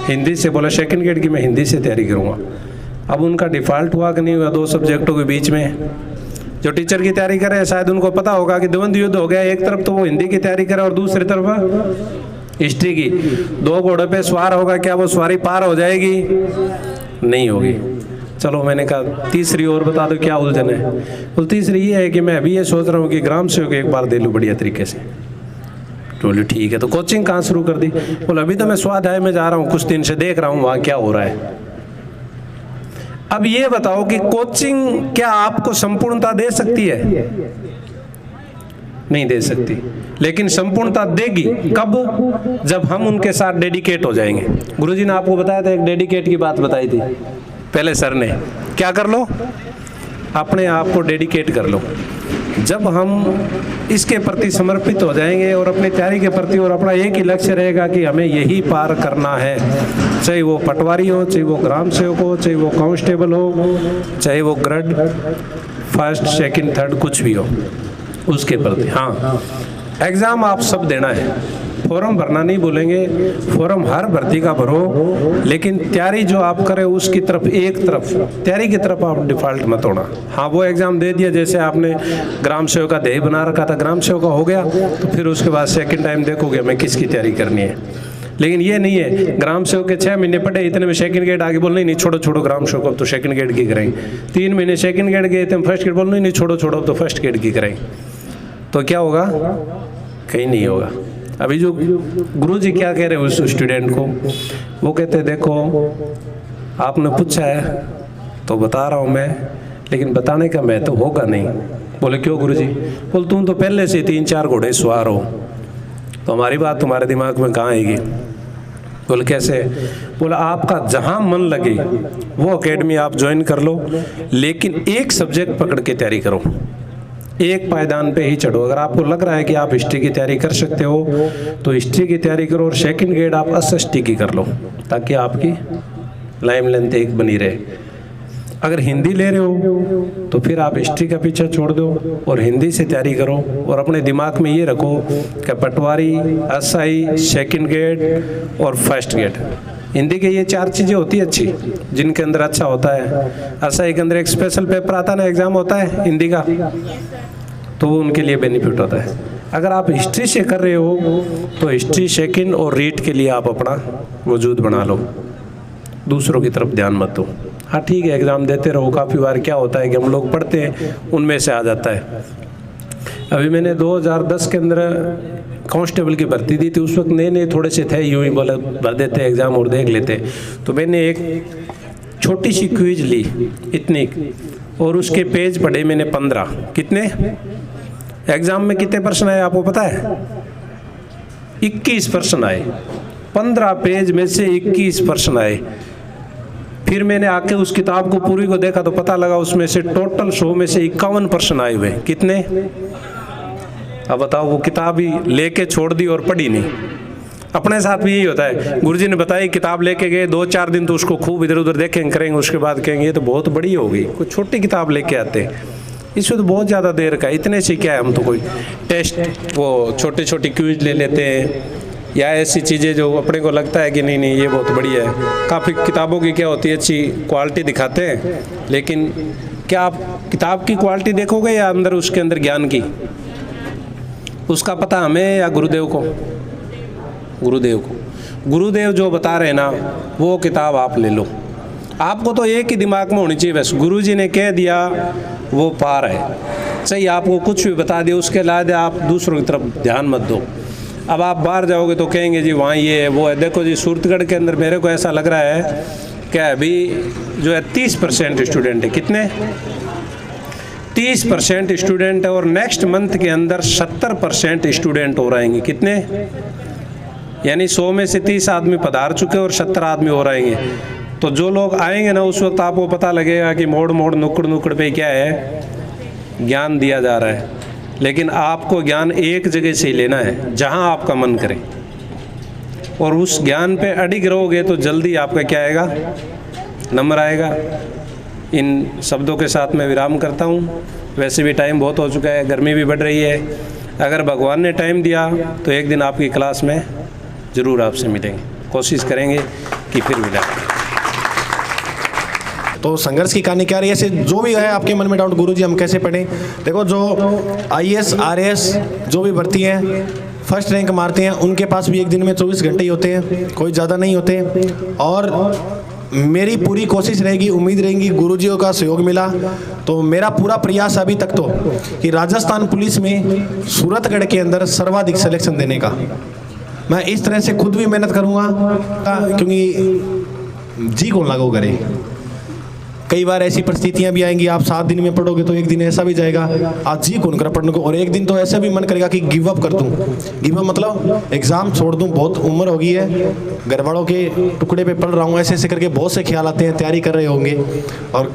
हिंदी से। बोला सेकंड ग्रेड की मैं हिंदी से तैयारी करूँगा। अब उनका डिफ़ॉल्ट हुआ कि नहीं हुआ 2 सब्जेक्टों के बीच में? जो टीचर की तैयारी कर रहे हैं शायद उनको पता होगा कि द्वंद्व युद्ध हो गया, एक तरफ तो वो हिंदी की तैयारी करे और दूसरी तरफ हिस्ट्री की। 2 घोड़े पे सवार होगा, क्या वो सवारी पार हो जाएगी? नहीं होगी। चलो मैंने कहा तीसरी और बता दो क्या उलझन है? बोल तीसरी ये है कि मैं अभी ये सोच रहा हूँ कि ग्राम सेवक एक बार दे लूँ बढ़िया तरीके से। तो बोले ठीक है, तो कोचिंग कहाँ शुरू कर दी? बोले अभी तो मैं स्वाध्याय में जा रहा हूँ, कुछ दिन से देख रहा हूँ वहाँ क्या हो रहा है। अब ये बताओ कि कोचिंग क्या आपको संपूर्णता दे सकती है? नहीं दे सकती, लेकिन संपूर्णता देगी कब? जब हम उनके साथ डेडिकेट हो जाएंगे। गुरुजी ने आपको बताया था, एक डेडिकेट की बात बताई थी पहले सर ने। क्या कर लो? अपने आप को डेडिकेट कर लो। जब हम इसके प्रति समर्पित हो जाएंगे और अपनी तैयारी के प्रति, और अपना एक ही लक्ष्य रहेगा कि हमें यही पार करना है, चाहे वो पटवारी हो, चाहे वो ग्राम सेवक हो, चाहे वो कांस्टेबल हो, चाहे वो ग्रेड फर्स्ट सेकंड थर्ड कुछ भी हो, उसके प्रति। हाँ, एग्ज़ाम आप सब देना है, फॉर्म भरना नहीं बोलेंगे, फॉर्म हर भर्ती का भरो, लेकिन तैयारी जो आप करें उसकी तरफ, एक तरफ तैयारी की तरफ आप डिफ़ॉल्ट मत होना। हाँ, वो एग्ज़ाम दे दिया, जैसे आपने ग्राम सेवक का ध्येय बना रखा था, ग्राम सेवक का हो गया, तो फिर उसके बाद सेकंड टाइम देखोगे हमें किसकी तैयारी करनी है। लेकिन ये नहीं है ग्राम सेवक के 6 महीने पढ़े इतने में सेकंड ग्रेड आगे बोल नहीं छोड़ो छोड़ो ग्राम सेवक अब तो सेकंड ग्रेड की करेंगे। 3 महीने सेकंड ग्रेड गए थे फर्स्ट ग्रेड बोल नहीं छोड़ो छोड़ो अब तो फर्स्ट ग्रेड की करेंगे। तो क्या होगा? कहीं नहीं होगा। अभी जो गुरुजी क्या कह रहे हैं उस स्टूडेंट को, वो कहते देखो आपने पूछा है तो बता रहा हूँ मैं, लेकिन बताने का मैं तो होगा नहीं। बोले क्यों गुरुजी? बोल तुम तो पहले से 3-4 घोड़े सवार हो, तो हमारी बात तुम्हारे दिमाग में कहाँ आएगी? बोले कैसे? बोला आपका जहाँ मन लगे वो एकेडमी आप ज्वाइन कर लो, लेकिन एक सब्जेक्ट पकड़ के तैयारी करो, एक पायदान पे ही चढ़ो। अगर आपको लग रहा है कि आप हिस्ट्री की तैयारी कर सकते हो तो हिस्ट्री की तैयारी करो, और सेकंड ग्रेड आप एसएसटी की कर लो ताकि आपकी लाइम लेंथ एक बनी रहे। अगर हिंदी ले रहे हो तो फिर आप हिस्ट्री का पीछा छोड़ दो और हिंदी से तैयारी करो, और अपने दिमाग में ये रखो कि पटवारी, एसआई, सेकंड ग्रेड और फर्स्ट ग्रेड, हिंदी के ये 4 चीज़ें होती है अच्छी, जिनके अंदर अच्छा होता है। एसआई के अंदर एक स्पेशल पेपर आता है ना, एग्ज़ाम होता है हिंदी का, तो वो उनके लिए बेनिफिट होता है। अगर आप हिस्ट्री से कर रहे हो तो हिस्ट्री सेकंड और रीड के लिए आप अपना वजूद बना लो, दूसरों की तरफ ध्यान मत दो। हाँ ठीक है, एग्ज़ाम देते रहो। काफ़ी बार क्या होता है कि हम लोग पढ़ते हैं उनमें से आ जाता है। अभी मैंने 2010 के अंदर कांस्टेबल की भर्ती दी थी, उस वक्त नए नए थोड़े से थे, यूँ ही बोले भर देते एग्ज़ाम और देख लेते। तो मैंने एक छोटी सी क्विज ली इतनी, और उसके पेज पढ़े मैंने 15। कितने? एग्ज़ाम में कितने प्रश्न आए आपको पता है? 21 प्रश्न आए। 15 पेज में से 21 प्रश्न आए। फिर मैंने आके उस किताब को पूरी को देखा तो पता लगा उसमें से टोटल 100 में से 51 प्रश्न आए हुए। कितने? अब बताओ, वो किताब ही लेके छोड़ दी और पढ़ी नहीं। अपने साथ भी यही होता है। गुरुजी ने बताई, किताब लेके गए, 2-4 दिन तो उसको खूब इधर उधर देखेंगे करेंगे, उसके बाद कहेंगे ये तो बहुत बड़ी होगी। कोई छोटी किताब लेके आते, इसमें तो बहुत ज़्यादा देर का, इतने से क्या है, हम तो कोई टेस्ट वो छोटी छोटी क्विज ले लेते हैं, या ऐसी चीज़ें जो अपने को लगता है कि नहीं नहीं ये बहुत बढ़िया है। काफ़ी किताबों की क्या होती है, अच्छी क्वालिटी दिखाते हैं, लेकिन क्या आप किताब की क्वालिटी देखोगे या अंदर उसके अंदर ज्ञान की? उसका पता हमें या गुरुदेव को? गुरुदेव को। गुरुदेव जो बता रहे हैं ना, वो किताब आप ले लो। आपको तो एक ही दिमाग में होनी चाहिए, बस गुरुजी ने कह दिया वो पार है। सही, आपको कुछ भी बता दिया, उसके अलावा आप दूसरों की तरफ ध्यान मत दो। अब आप बाहर जाओगे तो कहेंगे जी वहाँ ये है वो है। देखो जी, सूरतगढ़ के अंदर मेरे को ऐसा लग रहा है कि अभी जो है 30% स्टूडेंट है। कितने? 30% स्टूडेंट है, और नेक्स्ट मंथ के अंदर 70% स्टूडेंट हो रहेंगे। कितने? यानी 100 में से 30 आदमी पधार चुके और 70 आदमी हो रहेंगे। तो जो लोग आएंगे ना, उस वक्त आपको पता लगेगा कि मोड़ मोड़ नुक्कड़ नुक्कड़ पे क्या है, ज्ञान दिया जा रहा है। लेकिन आपको ज्ञान एक जगह से ही लेना है, जहां आपका मन करे, और उस ज्ञान पे अडिग रहोगे तो जल्दी आपका क्या आएगा, नंबर आएगा। इन शब्दों के साथ मैं विराम करता हूँ। वैसे भी टाइम बहुत हो चुका है, गर्मी भी बढ़ रही है। अगर भगवान ने टाइम दिया तो एक दिन आपकी क्लास में ज़रूर आपसे मिलेंगे, कोशिश करेंगे कि फिर मिला। तो संघर्ष की कहानी क्या रही है, ऐसे जो भी है आपके मन में डाउट, गुरुजी हम कैसे पढ़ें। देखो, जो IAS RAS जो भी भर्ती हैं, फर्स्ट रैंक मारते हैं, उनके पास भी एक दिन में 24 घंटे ही होते हैं, कोई ज़्यादा नहीं होते। और मेरी पूरी कोशिश रहेगी, उम्मीद रहेगी, गुरुजियों का सहयोग मिला तो मेरा पूरा प्रयास अभी तक तो कि राजस्थान पुलिस में सूरतगढ़ के अंदर सर्वाधिक सिलेक्शन देने का। मैं इस तरह से खुद भी मेहनत करूँगा, क्योंकि जी कौन लागू करे। कई बार ऐसी परिस्थितियां भी आएंगी, आप 7 दिन में पढ़ोगे तो एक दिन ऐसा भी जाएगा आज जी कौन कर पढ़ने को, और एक दिन तो ऐसा भी मन करेगा कि गिव अप कर दूं। गिव अप मतलब एग्ज़ाम छोड़ दूं, बहुत उम्र हो गई है, घर वालों के टुकड़े पे पढ़ रहा हूँ, ऐसे ऐसे करके बहुत से ख्याल आते हैं, तैयारी कर रहे होंगे। और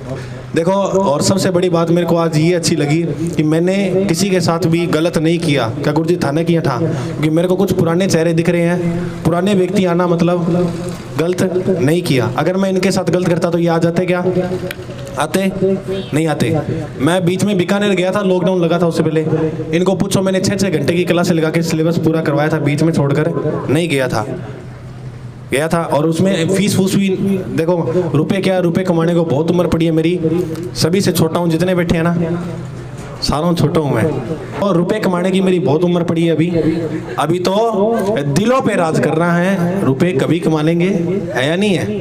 देखो, और सबसे बड़ी बात मेरे को आज ये अच्छी लगी कि मैंने किसी के साथ भी गलत नहीं किया। क्या गुरुजी था ना किया था, क्योंकि मेरे को कुछ पुराने चेहरे दिख रहे हैं, पुराने व्यक्ति आना मतलब गलत नहीं किया। अगर मैं इनके साथ गलत करता तो ये आ जाते क्या? आते नहीं आते। मैं बीच में बीकानेर गया था, लॉकडाउन लगा था, उससे पहले इनको पूछो, मैंने 6-6 घंटे की क्लास लगा के सिलेबस पूरा करवाया था, बीच में छोड़कर नहीं गया था। और उसमें फीस फूस भी देखो, रुपए क्या, रुपए कमाने को बहुत उम्र पड़ी है मेरी, सभी से छोटा हूँ जितने बैठे हैं ना, सारों छोटा हूँ मैं, और रुपए कमाने की मेरी बहुत उम्र पड़ी है अभी तो दिलों पे राज कर रहा है। रुपए कभी कमा लेंगे, है या नहीं है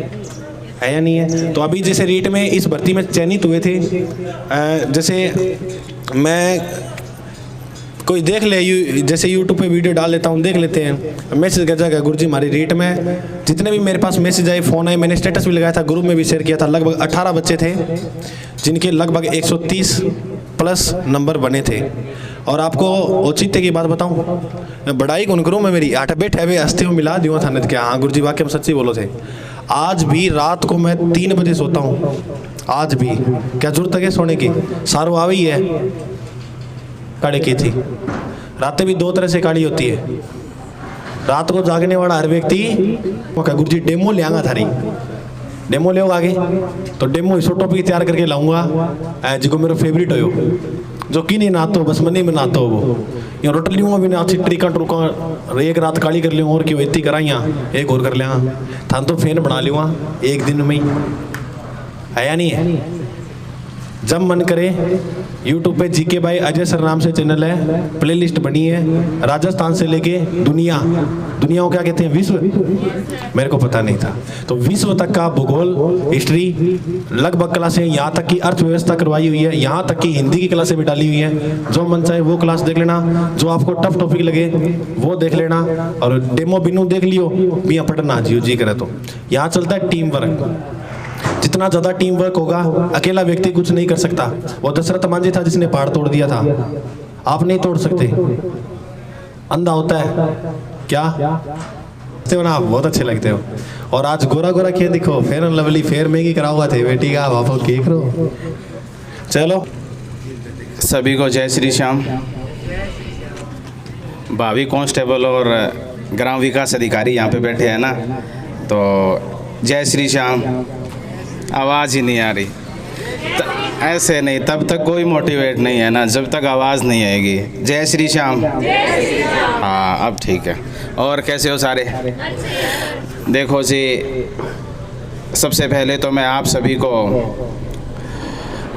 या नहीं है। तो अभी जैसे रीट में इस भर्ती में चयनित हुए थे, जैसे मैं कोई देख ले जैसे यूट्यूब पे वीडियो डाल लेता हूँ, देख लेते हैं, मैसेज कर जाएगा गुरुजी हमारी रीट में जितने भी मेरे पास मैसेज आए, फ़ोन आए, मैंने स्टेटस भी लगाया था, ग्रुप में भी शेयर किया था, लगभग 18 बच्चे थे जिनके लगभग 130 प्लस नंबर बने थे। और आपको औचित्य की बात बताऊं, मैं बड़ाई कौन करूं, मैं मेरी 8 बैठे हुए हस्ती में मिला दियो था क्या। हाँ गुरुजी वाकई में सच्ची बोलो थे। आज भी रात को मैं 3 बजे सोता हूँ, आज भी। क्या जरूरत है सोने की, सारो आवी है काढ़े की थी। रातें भी 2 तरह से काढ़ी होती है। रात को जागने वाला हर व्यक्ति गुरुजी डेमो ले आऊंगा थारी, डेमो ले आगे तो डेमो इसो टॉपिक तैयार करके लाऊंगा जिसको मेरा फेवरेट हो, जो कि नहीं नातो बस मनी में नातो वो या रोट लूँगा भी ना अच्छी ट्रिका टुरका, एक रात काली कर लूँ और क्यों इतनी कराइया एक और कर लिया थान तो फैन बना लूँगा एक दिन में ही, है या नहीं है। जब मन करे यूट्यूब पे जीके भाई अजय सर नाम से चैनल है, प्लेलिस्ट बनी है, राजस्थान से लेके दुनिया को क्या कहते हैं, विश्व, मेरे को पता नहीं था। तो विश्व तक का भूगोल, हिस्ट्री, लगभग क्लासें, यहाँ तक की अर्थव्यवस्था करवाई हुई है, यहाँ तक की हिंदी की क्लासें भी डाली हुई है। जो मन चाहे वो क्लास देख लेना, जो आपको टफ टॉपिक लगे वो देख लेना, और डेमो बिनू देख लियो भी पढ़ना जी करे। तो यहाँ चलता है टीम वर्क, जितना ज्यादा टीम वर्क होगा, अकेला व्यक्ति कुछ नहीं कर सकता। वो दशरथ मांझी था जिसने पहाड़ तोड़ दिया था, आप नहीं तोड़ सकते, अंधा होता है क्या तो ना। आप बहुत अच्छे लगते हो। और आज गोरा गोरा खेल दिखो, फेयर एंड लवली फेयर में ही करा हुआ थे बेटी का, आप केक रो। चलो सभी को जय श्री श्याम। भावी कांस्टेबल और ग्राम विकास अधिकारी यहाँ पे बैठे हैं ना, तो जय श्री श्याम। आवाज़ ही नहीं आ रही, ऐसे नहीं, तब तक कोई मोटिवेट नहीं है ना जब तक आवाज़ नहीं आएगी। जय श्री श्याम। हाँ अब ठीक है। और कैसे हो सारे? देखो जी, सबसे पहले तो मैं आप सभी को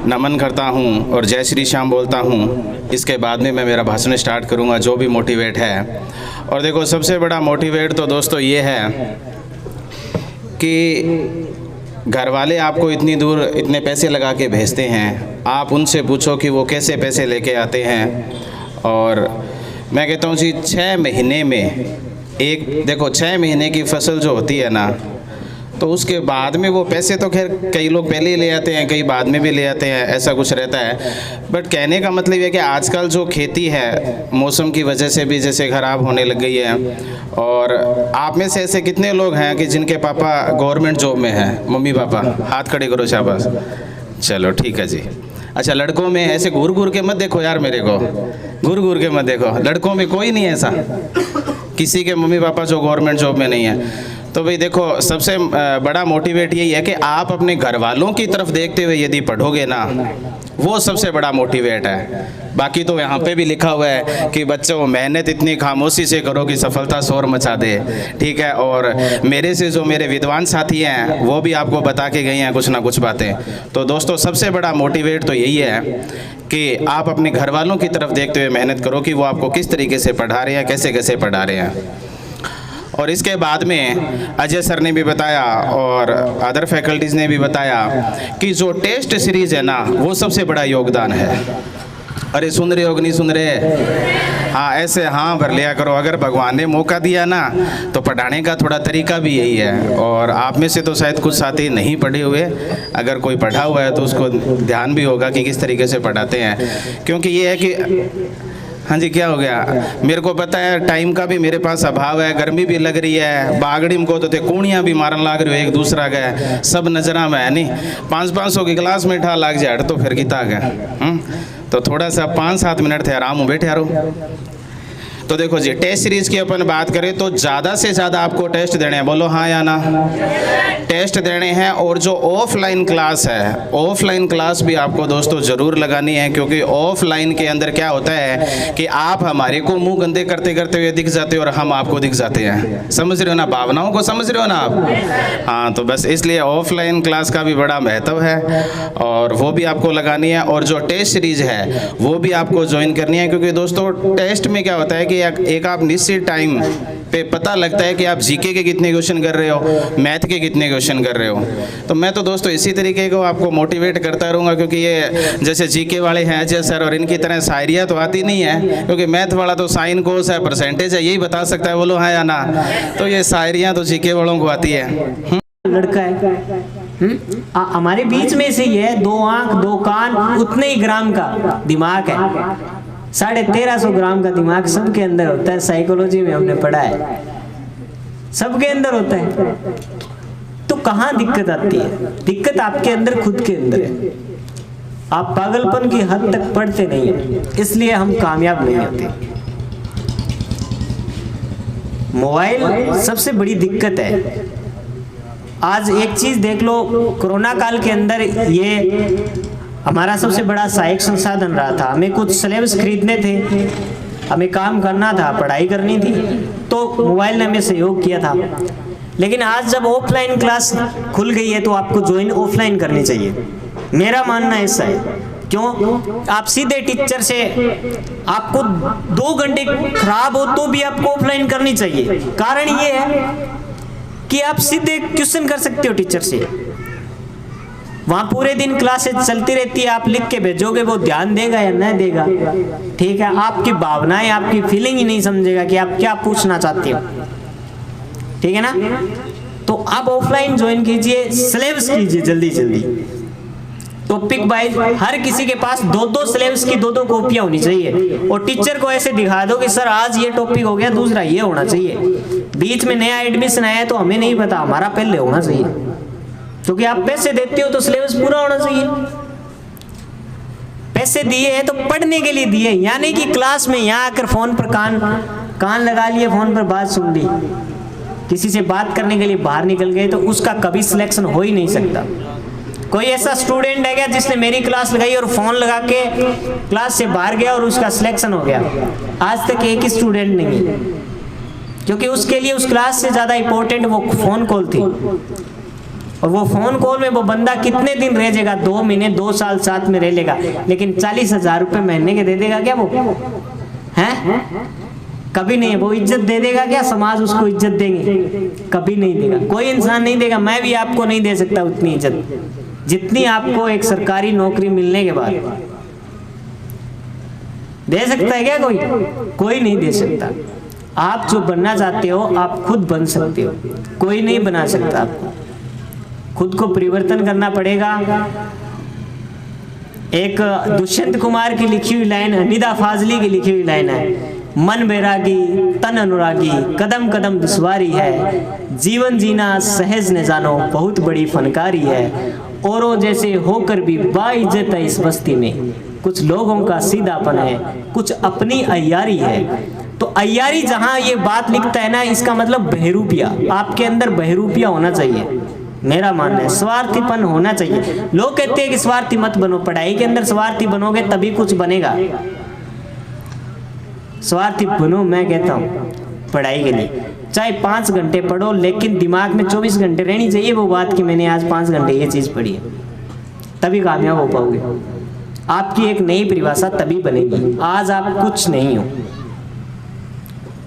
नमन करता हूँ और जय श्री श्याम बोलता हूँ। इसके बाद में मैं मेरा भाषण स्टार्ट करूँगा जो भी मोटिवेट है। और देखो सबसे बड़ा मोटिवेट तो दोस्तों ये है कि घर वाले आपको इतनी दूर इतने पैसे लगा के भेजते हैं, आप उनसे पूछो कि वो कैसे पैसे लेके आते हैं। और मैं कहता हूँ जी 6 महीने में एक, देखो 6 महीने की फसल जो होती है ना, तो उसके बाद में वो पैसे तो खैर कई लोग पहले ही ले आते हैं, कई बाद में भी ले आते हैं, ऐसा कुछ रहता है। बट कहने का मतलब है कि आजकल जो खेती है मौसम की वजह से भी जैसे ख़राब होने लग गई है। और आप में से ऐसे कितने लोग हैं कि जिनके पापा गवर्नमेंट जॉब में हैं? मम्मी पापा हाथ खड़े करो, शाबाश, चलो ठीक है जी। अच्छा, लड़कों में ऐसे घूर घूर के मत देखो यार, मेरे को घूर घूर के मत देखो, लड़कों में कोई नहीं है ऐसा, किसी के मम्मी पापा जो गवर्नमेंट जॉब में नहीं है। तो भाई देखो, सबसे बड़ा मोटिवेट यही है कि आप अपने घर वालों की तरफ देखते हुए यदि पढ़ोगे ना, वो सबसे बड़ा मोटिवेट है। बाकी तो यहाँ पे भी लिखा हुआ है कि बच्चों मेहनत इतनी खामोशी से करो कि सफलता शोर मचा दे, ठीक है। और मेरे से जो मेरे विद्वान साथी हैं वो भी आपको बता के गए हैं कुछ ना कुछ बातें। तो दोस्तों सबसे बड़ा मोटिवेट तो यही है कि आप अपने घर वालों की तरफ देखते हुए मेहनत करो कि वो आपको किस तरीके से पढ़ा रहे हैं, कैसे कैसे पढ़ा रहे हैं। और इसके बाद में अजय सर ने भी बताया और अदर फैकल्टीज़ ने भी बताया कि जो टेस्ट सीरीज़ है ना, वो सबसे बड़ा योगदान है। अरे सुन रहे हो कि नहीं सुन रहे? हाँ, ऐसे हाँ भर लिया करो। अगर भगवान ने मौका दिया ना, तो पढ़ाने का थोड़ा तरीका भी यही है। और आप में से तो शायद कुछ साथी नहीं पढ़े हुए, अगर कोई पढ़ा हुआ है तो उसको ध्यान भी होगा कि किस तरीके से पढ़ाते हैं। क्योंकि ये है कि हाँ जी, क्या हो गया, मेरे को पता है टाइम का भी मेरे पास अभाव है, गर्मी भी लग रही है, बागड़ी में को तो थे कूणियाँ भी मारन लाग रही हो एक दूसरा गए, सब नजरा में है नहीं। 500 की क्लास में ठा लाग जाए तो फिर किता गया। तो थोड़ा सा 5-7 मिनट थे आराम बैठे यारो। तो देखो जी, टेस्ट सीरीज की अपन बात करें तो ज़्यादा से ज़्यादा आपको टेस्ट देने हैं, बोलो हाँ या ना। टेस्ट देने हैं, और जो ऑफलाइन क्लास है, ऑफलाइन क्लास भी आपको दोस्तों ज़रूर लगानी है, क्योंकि ऑफलाइन के अंदर क्या होता है कि आप हमारे को मुंह गंदे करते करते हुए दिख जाते हो और हम आपको दिख जाते हैं। समझ रहे हो ना, भावनाओं को समझ रहे हो ना आप। हाँ, तो बस इसलिए ऑफलाइन क्लास का भी बड़ा महत्व है और वो भी आपको लगानी है। और जो टेस्ट सीरीज है वो भी आपको ज्वाइन करनी है, क्योंकि दोस्तों टेस्ट में क्या होता है कि एक आप निश्चित टाइम पे पता लगता है कि आप जीके के कितने क्वेश्चन कर रहे हो, मैथ के कितने क्वेश्चन कर रहे हो। तो मैं तो दोस्तों इसी तरीके को आपको मोटिवेट करता रहूँगा, क्योंकि ये जैसे जीके वाले हैं अजय सर और इनकी तरह शायरिया तो आती नहीं है, क्योंकि मैथ वाला तो साइन कोस है, परसेंटेज है, यही बता सकता है, बोलो हाँ या ना। तो ये शायरियाँ तो जीके वालों को आती है। लड़का है हमारे बीच में से ये 2 आंख 2 कान उतने ही ग्राम का दिमाग है, 1350 ग्राम का दिमाग सबके अंदर होता है। साइकोलॉजी में हमने पढ़ा है, सबके अंदर होता है। तो कहाँ दिक्कत आती है? दिक्कत आपके अंदर, खुद के अंदर है। आप पागलपन की हद तक पढ़ते नहीं हैं, इसलिए हम कामयाब नहीं होते। मोबाइल सबसे बड़ी दिक्कत है। आज एक चीज देख लो, कोरोना काल के अंदर ये हमारा सबसे बड़ा सहायक संसाधन रहा था। हमें कुछ सिलेबस खरीदने थे, हमें काम करना था, पढ़ाई करनी थी, तो मोबाइल ने हमें सहयोग किया था। लेकिन आज जब ऑफलाइन क्लास खुल गई है तो आपको ज्वाइन ऑफलाइन करनी चाहिए। मेरा मानना ऐसा है। क्यों? आप सीधे टीचर से, आपको 2 घंटे खराब हो तो भी आपको ऑफलाइन करनी चाहिए। कारण ये है कि आप सीधे क्वेश्चन कर सकते हो टीचर से। वहां पूरे दिन क्लासेस चलती रहती है, आप लिख के भेजोगे, वो ध्यान देगा या नहीं देगा, ठीक है। आपकी भावनाएं, आपकी फीलिंग ही नहीं समझेगा कि आप क्या पूछना चाहते हो, ठीक है ना। तो आप ऑफलाइन ज्वाइन कीजिए, सिलेबस कीजिए जल्दी जल्दी, टॉपिक वाइज। हर किसी के पास 2-2 सिलेबस की 2-2 कॉपियां होनी चाहिए, और टीचर को ऐसे दिखा दो कि सर आज ये टॉपिक हो गया, दूसरा ये होना चाहिए। बीच में नया एडमिशन आया तो हमें नहीं पता, हमारा पहले होना चाहिए, क्योंकि आप पैसे देते हो तो सिलेबस पूरा होना चाहिए। पैसे दिए हैं तो पढ़ने के लिए दिए, यानी कि क्लास में यहाँ आकर फोन पर कान लगा लिए, फोन पर बात सुन ली, किसी से बात करने के लिए बाहर निकल गए, तो उसका कभी सिलेक्शन हो ही नहीं सकता। कोई ऐसा स्टूडेंट है क्या जिसने मेरी क्लास लगाई और फोन लगा के क्लास से बाहर गया और उसका सिलेक्शन हो गया? आज तक एक ही स्टूडेंट नहीं है, क्योंकि उसके लिए उस क्लास से ज्यादा इंपॉर्टेंट वो फोन कॉल थी। और वो फोन कॉल में वो बंदा कितने दिन रह जाएगा? 2 महीने, 2 साल साथ में रह लेगा, लेकिन 40,000 रुपये महीने के दे देगा क्या वो? हैं? कभी नहीं। वो इज्जत दे देगा क्या? समाज उसको इज्जत देंगे? कभी नहीं देगा, कोई इंसान नहीं देगा। मैं भी आपको नहीं दे सकता उतनी इज्जत जितनी आपको एक सरकारी नौकरी मिलने के बाद दे सकता है क्या कोई? कोई नहीं दे सकता। आप जो बनना चाहते हो आप खुद बन सकते हो, कोई नहीं बना सकता आपको। खुद को परिवर्तन करना पड़ेगा। एक दुष्यंत कुमार की लिखी हुई लाइन है, निदा फाजली की लिखी हुई लाइन है, मन बैरागी तन अनुरागी, कदम कदम दुश्वारी है, जीवन जीना सहज न जानो बहुत बड़ी फनकारी है, औरों जैसे होकर भी बाइज्जत है इस बस्ती में, कुछ लोगों का सीधापन है, कुछ अपनी अय्यारी है। तो अय्यारी जहां ये बात लिखता है ना, इसका मतलब बहरूपिया, आपके अंदर बहरूपिया होना चाहिए। मेरा मानना है स्वार्थीपन होना चाहिए। लोग कहते हैं कि स्वार्थी मत बनो, पढ़ाई के अंदर स्वार्थी बनोगे तभी कुछ बनेगा। स्वार्थी बनो, मैं कहता हूँ पढ़ाई के लिए चाहे 5 घंटे पढ़ो, लेकिन दिमाग में 24 घंटे रहनी चाहिए वो बात कि मैंने आज 5 घंटे ये चीज़ पढ़ी है, तभी कामयाब हो पाओगे। आपकी एक नई परिभाषा तभी बनेगी। आज आप कुछ नहीं हो,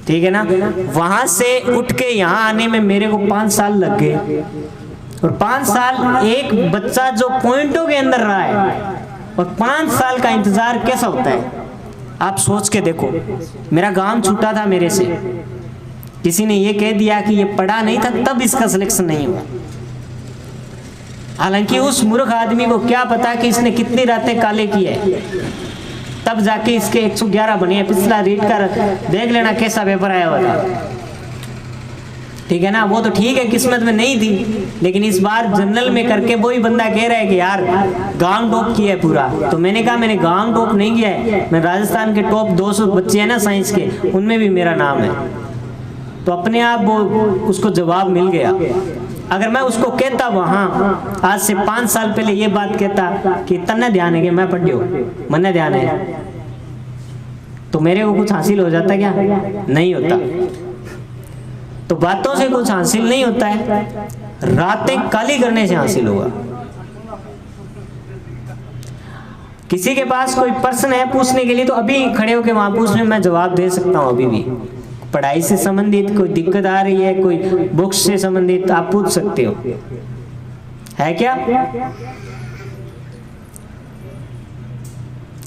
ठीक है ना। वहां से उठ के यहाँ आने में मेरे को 5 साल लग गए, और 5 साल एक बच्चा जो पॉइंटों के अंदर रहा है, और 5 साल का इंतजार कैसा होता है आप सोच के देखो। मेरा गांव छूटा था मेरे से, किसी ने ये कह दिया कि ये पढ़ा नहीं था तब इसका सिलेक्शन नहीं हुआ। हालांकि उस मूर्ख आदमी को क्या पता कि इसने कितनी रातें काले की है, तब जाके इसके 111 बने हैं। पिछला रीड कर देख लेना कैसा पेपर आया हुआ था। ठीक है ना, वो तो ठीक है किस्मत में नहीं थी, लेकिन इस बार जनरल में करके वही बंदा कह रहा है कि यार गांव टॉप किया है पूरा। तो मैंने कहा मैंने गांव टॉप नहीं किया है, मैं राजस्थान के टॉप 200 बच्चे हैं ना साइंस के, उनमें भी मेरा नाम है। तो अपने आप वो उसको जवाब मिल गया। अगर मैं उसको कहता वहाँ आज से 5 साल पहले ये बात कहता कि तन्ने ध्यान है कि मैं पढ़ियो मन्ने ध्यान है, तो मेरे को कुछ हासिल हो जाता क्या? नहीं होता। तो बातों से कुछ हासिल नहीं होता है, रातें काली करने से हासिल होगा। किसी के पास कोई प्रश्न है पूछने के लिए तो अभी खड़े होकर वहां पूछने मैं जवाब दे सकता हूं। अभी भी पढ़ाई से संबंधित कोई दिक्कत आ रही है, कोई बुक्स से संबंधित, आप पूछ सकते हो, है क्या?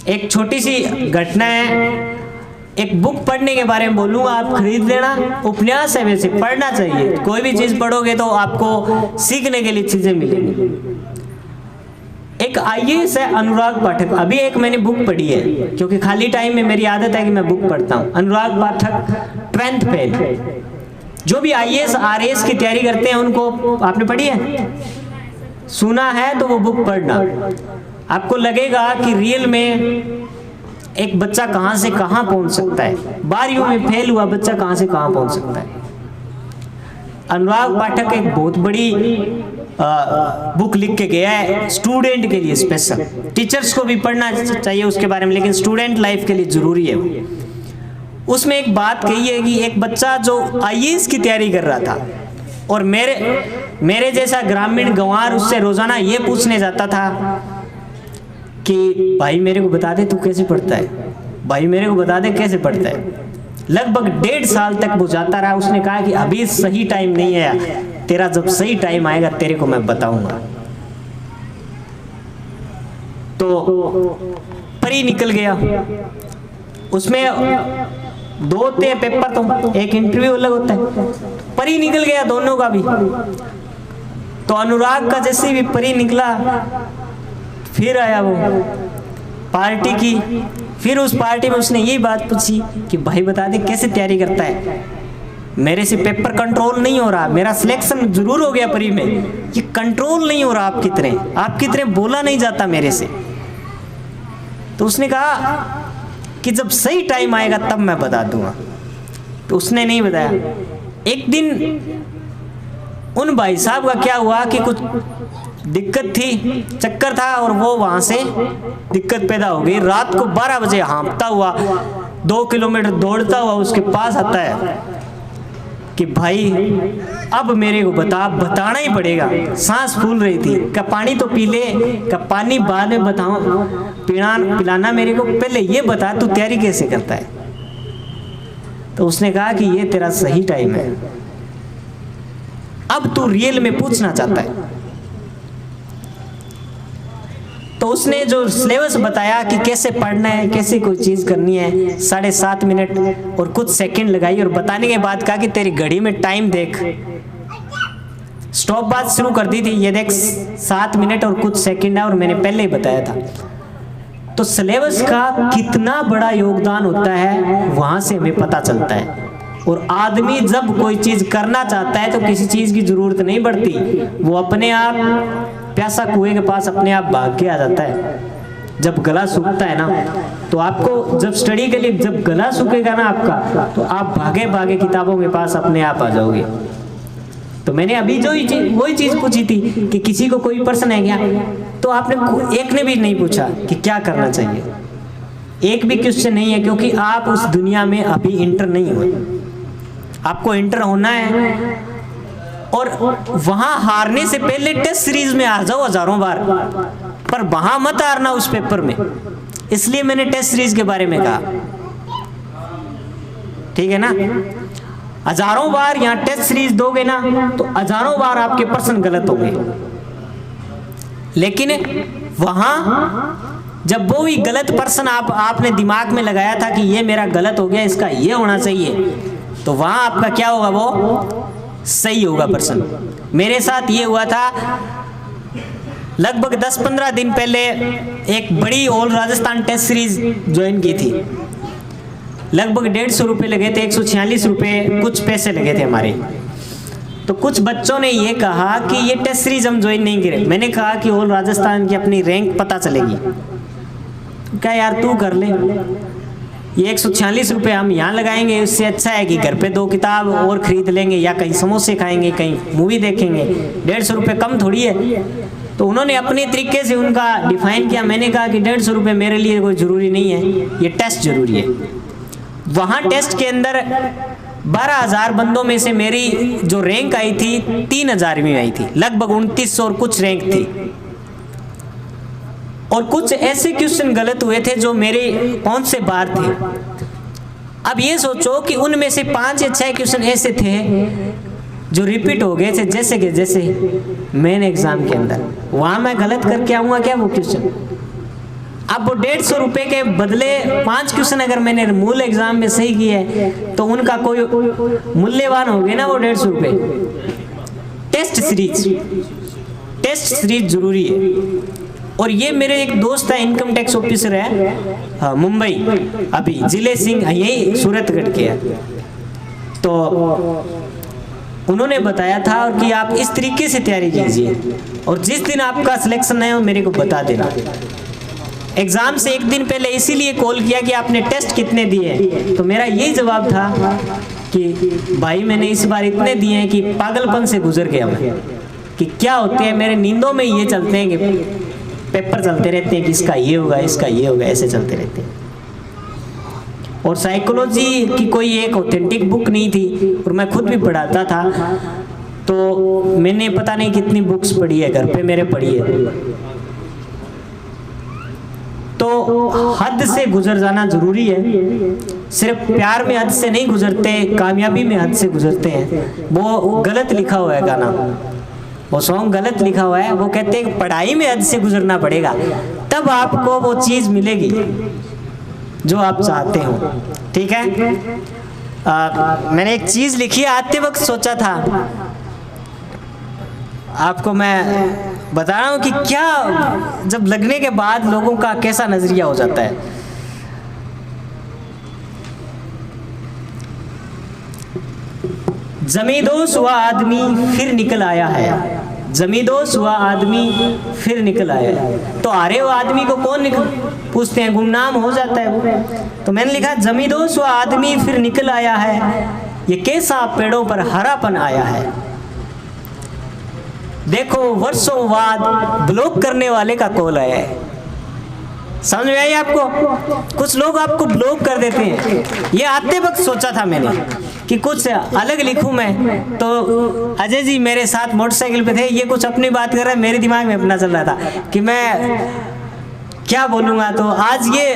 एक छोटी सी घटना है, एक बुक पढ़ने के बारे में बोलूंगा, आप खरीद लेना। उपन्यास है, वैसे पढ़ना चाहिए, कोई भी चीज पढ़ोगे तो आपको सीखने के लिए चीजें मिलेंगी। एक आईएएस है अनुराग पाठक, अभी एक मैंने बुक पढ़ी है क्योंकि खाली टाइम में मेरी आदत है कि मैं बुक पढ़ता हूँ। अनुराग पाठक 12th फेल, जो भी आईएएस आरएएस की तैयारी करते हैं उनको आपने पढ़ी है, सुना है तो वो बुक पढ़ना। आपको लगेगा कि रियल में एक बच्चा कहां से कहां पहुंच सकता है, 12वीं में फेल हुआ बच्चा कहां से कहां पहुंच सकता है। अनुराग पाठक एक बहुत बड़ी बुक लिख के गया है स्टूडेंट के लिए स्पेशल। टीचर्स को भी पढ़ना चाहिए उसके बारे में, लेकिन स्टूडेंट लाइफ के लिए जरूरी है वो। उसमें एक बात कही है कि एक बच्चा जो आईएएस की तैयारी कर रहा था और मेरे जैसा ग्रामीण गंवार उससे रोजाना ये पूछने जाता था कि भाई मेरे को बता दे तू कैसे पढ़ता है, भाई मेरे को बता दे कैसे पढ़ता है। लगभग 1.5 साल तक वो जाता रहा। उसने कहा कि अभी सही टाइम नहीं है, तेरा जब सही टाइम आएगा तेरे को मैं बताऊंगा। तो परी निकल गया, उसमें 2 थे पेपर, तो एक इंटरव्यू अलग होता है। परी निकल गया दोनों का भी। तो अनुराग का जैसे भी परी निकला, फिर आया वो पार्टी की, फिर उस पार्टी में उसने यही बात पूछी कि भाई बता दे कैसे तैयारी करता है, मेरे से पेपर कंट्रोल नहीं हो रहा, मेरा सिलेक्शन जरूर हो गया परी में, ये कंट्रोल नहीं हो रहा आप कितने बोला नहीं जाता मेरे से। तो उसने कहा कि जब सही टाइम आएगा तब मैं बता दूंगा। तो उसने नहीं बताया। एक दिन उन भाई साहब का क्या हुआ कि कुछ दिक्कत थी, चक्कर था और वो वहां से दिक्कत पैदा हो गई। रात को 12 बजे हाँफता हुआ 2 किलोमीटर दौड़ता हुआ उसके पास आता है कि भाई अब मेरे को बताना ही पड़ेगा। सांस फूल रही थी, क्या पानी तो पी ले, क्या पानी बाद में बताऊं, पिलाना मेरे को, पहले ये बता तू तैयारी कैसे करता है। तो उसने कहा कि ये तेरा सही टाइम है, अब तू रियल में पूछना चाहता है। तो उसने जो सिलेबस बताया कि कैसे पढ़ना है, कैसे कोई चीज करनी है, 7.5 मिनट और कुछ सेकंड लगाई और बताने के बाद कहा कि तेरी घड़ी में टाइम देख। स्टॉप बात शुरू कर दी थी, ये देख 7 मिनट और कुछ सेकंड है, और मैंने पहले ही बताया था। तो सिलेबस का कितना बड़ा योगदान होता है वहां से हमें पता चलता है। और आदमी जब कोई चीज करना चाहता है तो किसी चीज की जरूरत नहीं पड़ती, वो अपने आप प्यासा कुएं के पास अपने आप भाग के आ जाता है। जब गला सूखता है ना, तो आपको जब स्टडी के लिए जब गला सूखेगा ना आपका, तो आप भागे भागे किताबों के पास अपने आप आ जाओगे। तो मैंने अभी जो वही चीज पूछी थी कि किसी को कोई प्रश्न है क्या, तो आपने एक ने भी नहीं पूछा कि क्या करना चाहिए, एक भी क्वेश्चन नहीं है, क्योंकि आप उस दुनिया में अभी इंटर नहीं हुए। आपको इंटर होना है और वहां हारने से पहले टेस्ट सीरीज में हार जाओ हजारों बार, पर वहां मत हारना उस पेपर में। इसलिए मैंने टेस्ट सीरीज के बारे में कहा, ठीक है ना। हजारों बार यहाँ टेस्ट सीरीज दोगे ना तो हजारों बार आपके प्रश्न गलत होंगे, लेकिन वहां जब वो ही गलत प्रश्न आपने दिमाग में लगाया था कि ये मेरा गलत हो गया, इसका ये होना चाहिए, तो वहां आपका क्या होगा, वो सही होगा प्रश्न। मेरे साथ ये हुआ था, लगभग 10-15 दिन पहले एक बड़ी all Rajasthan test series join की थी। लगभग 150 रुपये लगे थे, 146 रुपये कुछ पैसे लगे थे हमारे। तो कुछ बच्चों ने ये कहा कि ये टेस्ट सीरीज हम ज्वाइन नहीं करें। मैंने कहा कि ऑल राजस्थान की अपनी रैंक पता चलेगी। क्या यार तू कर ले, ये 146 रुपये हम यहाँ लगाएंगे, इससे अच्छा है कि घर पे 2 किताब और खरीद लेंगे या कहीं समोसे खाएंगे, कहीं मूवी देखेंगे, 150 रुपये कम थोड़ी है। तो उन्होंने अपने तरीके से उनका डिफाइन किया। मैंने कहा कि 150 रुपये मेरे लिए कोई ज़रूरी नहीं है, ये टेस्ट ज़रूरी है। वहाँ टेस्ट के अंदर 12,000 बंदों में से मेरी जो रैंक आई थी 3,000वीं आई थी, लगभग 2900 और कुछ रैंक थी। और कुछ ऐसे क्वेश्चन गलत हुए थे जो मेरे पहुंच से बाहर थे। अब ये सोचो कि उनमें से 5 या 6 क्वेश्चन ऐसे थे जो रिपीट हो गए थे, जैसे मेन एग्जाम के अंदर। वहां मैं गलत करके आऊंगा क्या वो क्वेश्चन? अब वो 150 रुपये के बदले 5 क्वेश्चन अगर मैंने मूल एग्जाम में सही किए तो उनका कोई मूल्यवान हो गया ना वो 150 रुपये। टेस्ट सीरीज जरूरी है। और ये मेरे एक दोस्त है, इनकम टैक्स ऑफिसर है मुंबई, अभी जिले सिंह, यही सूरतगढ़ के है। तो उन्होंने बताया था और कि आप इस तरीके से तैयारी कीजिए और जिस दिन आपका सिलेक्शन है वो मेरे को बता देना। एग्ज़ाम से एक दिन पहले इसीलिए कॉल किया कि आपने टेस्ट कितने दिए, तो मेरा यही जवाब था कि भाई मैंने इस बार इतने दिए हैं कि पागलपन से गुजर गया मैं। कि क्या होते हैं मेरे नींदों में ये चलते हैं कि पेपर चलते रहते हैं कि इसका ये होगा, इसका ये होगा, ऐसे चलते रहते हैं। और साइकोलॉजी की कोई एक ऑथेंटिक बुक नहीं थी और मैं खुद भी पढ़ाता था, तो मैंने पता नहीं कितनी बुक्स पढ़ी है, घर पे मेरे पढ़ी है। तो हद से गुजर जाना जरूरी है। सिर्फ प्यार में हद से नहीं गुजरते, कामयाबी में हद से गुजरते हैं। वो गलत लिखा हुआ है गाना, वो सॉन्ग गलत लिखा हुआ है। वो कहते हैं कि पढ़ाई में हद से गुजरना पड़ेगा, तब आपको वो चीज़ मिलेगी जो आप चाहते हो। ठीक है। मैंने एक चीज़ लिखी है, आते वक्त सोचा था आपको मैं बता रहा हूँ कि क्या जब लगने के बाद लोगों का कैसा नजरिया हो जाता है। जमींदोज हुआ आदमी फिर निकल आया है, जमींदोज हुआ आदमी फिर निकल आया है। तो हारे हुआ आदमी को कौन पूछते हैं, गुमनाम हो जाता है वो। तो मैंने लिखा जमींदोज हुआ आदमी फिर निकल आया है, ये कैसा पेड़ों पर हरापन आया है। देखो वर्षों बाद ब्लॉक करने वाले का कॉल आया है। समझ में आई आपको? कुछ लोग आपको ब्लॉक कर देते हैं। ये आते वक्त सोचा था मैंने कि कुछ अलग लिखूं मैं। तो अजय जी मेरे साथ मोटरसाइकिल पे थे, ये कुछ अपनी बात कर रहे हैं, मेरे दिमाग में अपना चल रहा था कि मैं क्या बोलूँगा। तो आज ये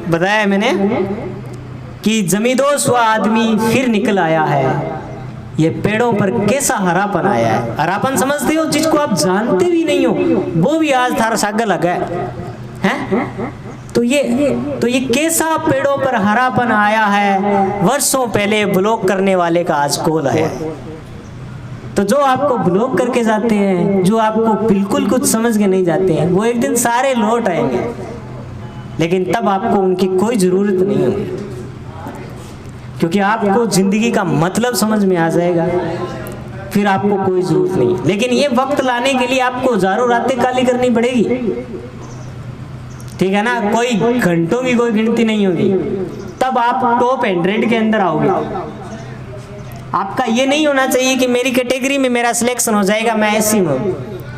बताया मैंने कि जमींदोज हुआ आदमी फिर निकल आया है, ये पेड़ों पर कैसा हरापन आया है। हरापन समझते हो जिसको आप जानते भी नहीं हो, वो भी आज थारा सागर लगा है। तो ये कैसा पेड़ों पर हरापन आया है, वर्षों पहले ब्लॉक करने वाले का आज कॉल आया है। तो जो आपको ब्लॉक करके जाते हैं, जो आपको बिल्कुल कुछ समझ के नहीं जाते हैं, वो एक दिन सारे लौट आएंगे, लेकिन तब आपको उनकी कोई ज़रूरत नहीं होगी, क्योंकि आपको ज़िंदगी का मतलब समझ में आ जाएगा। फिर आपको कोई ज़रूरत नहीं। लेकिन ये वक्त लाने के लिए आपको हज़ारों रातें काली करनी पड़ेगी। ठीक है ना? कोई घंटों की कोई गिनती नहीं होगी, तब आप टॉप 100 के अंदर आओगे। आपका ये नहीं होना चाहिए कि मेरी कैटेगरी में मेरा सिलेक्शन हो जाएगा, मैं ऐसी में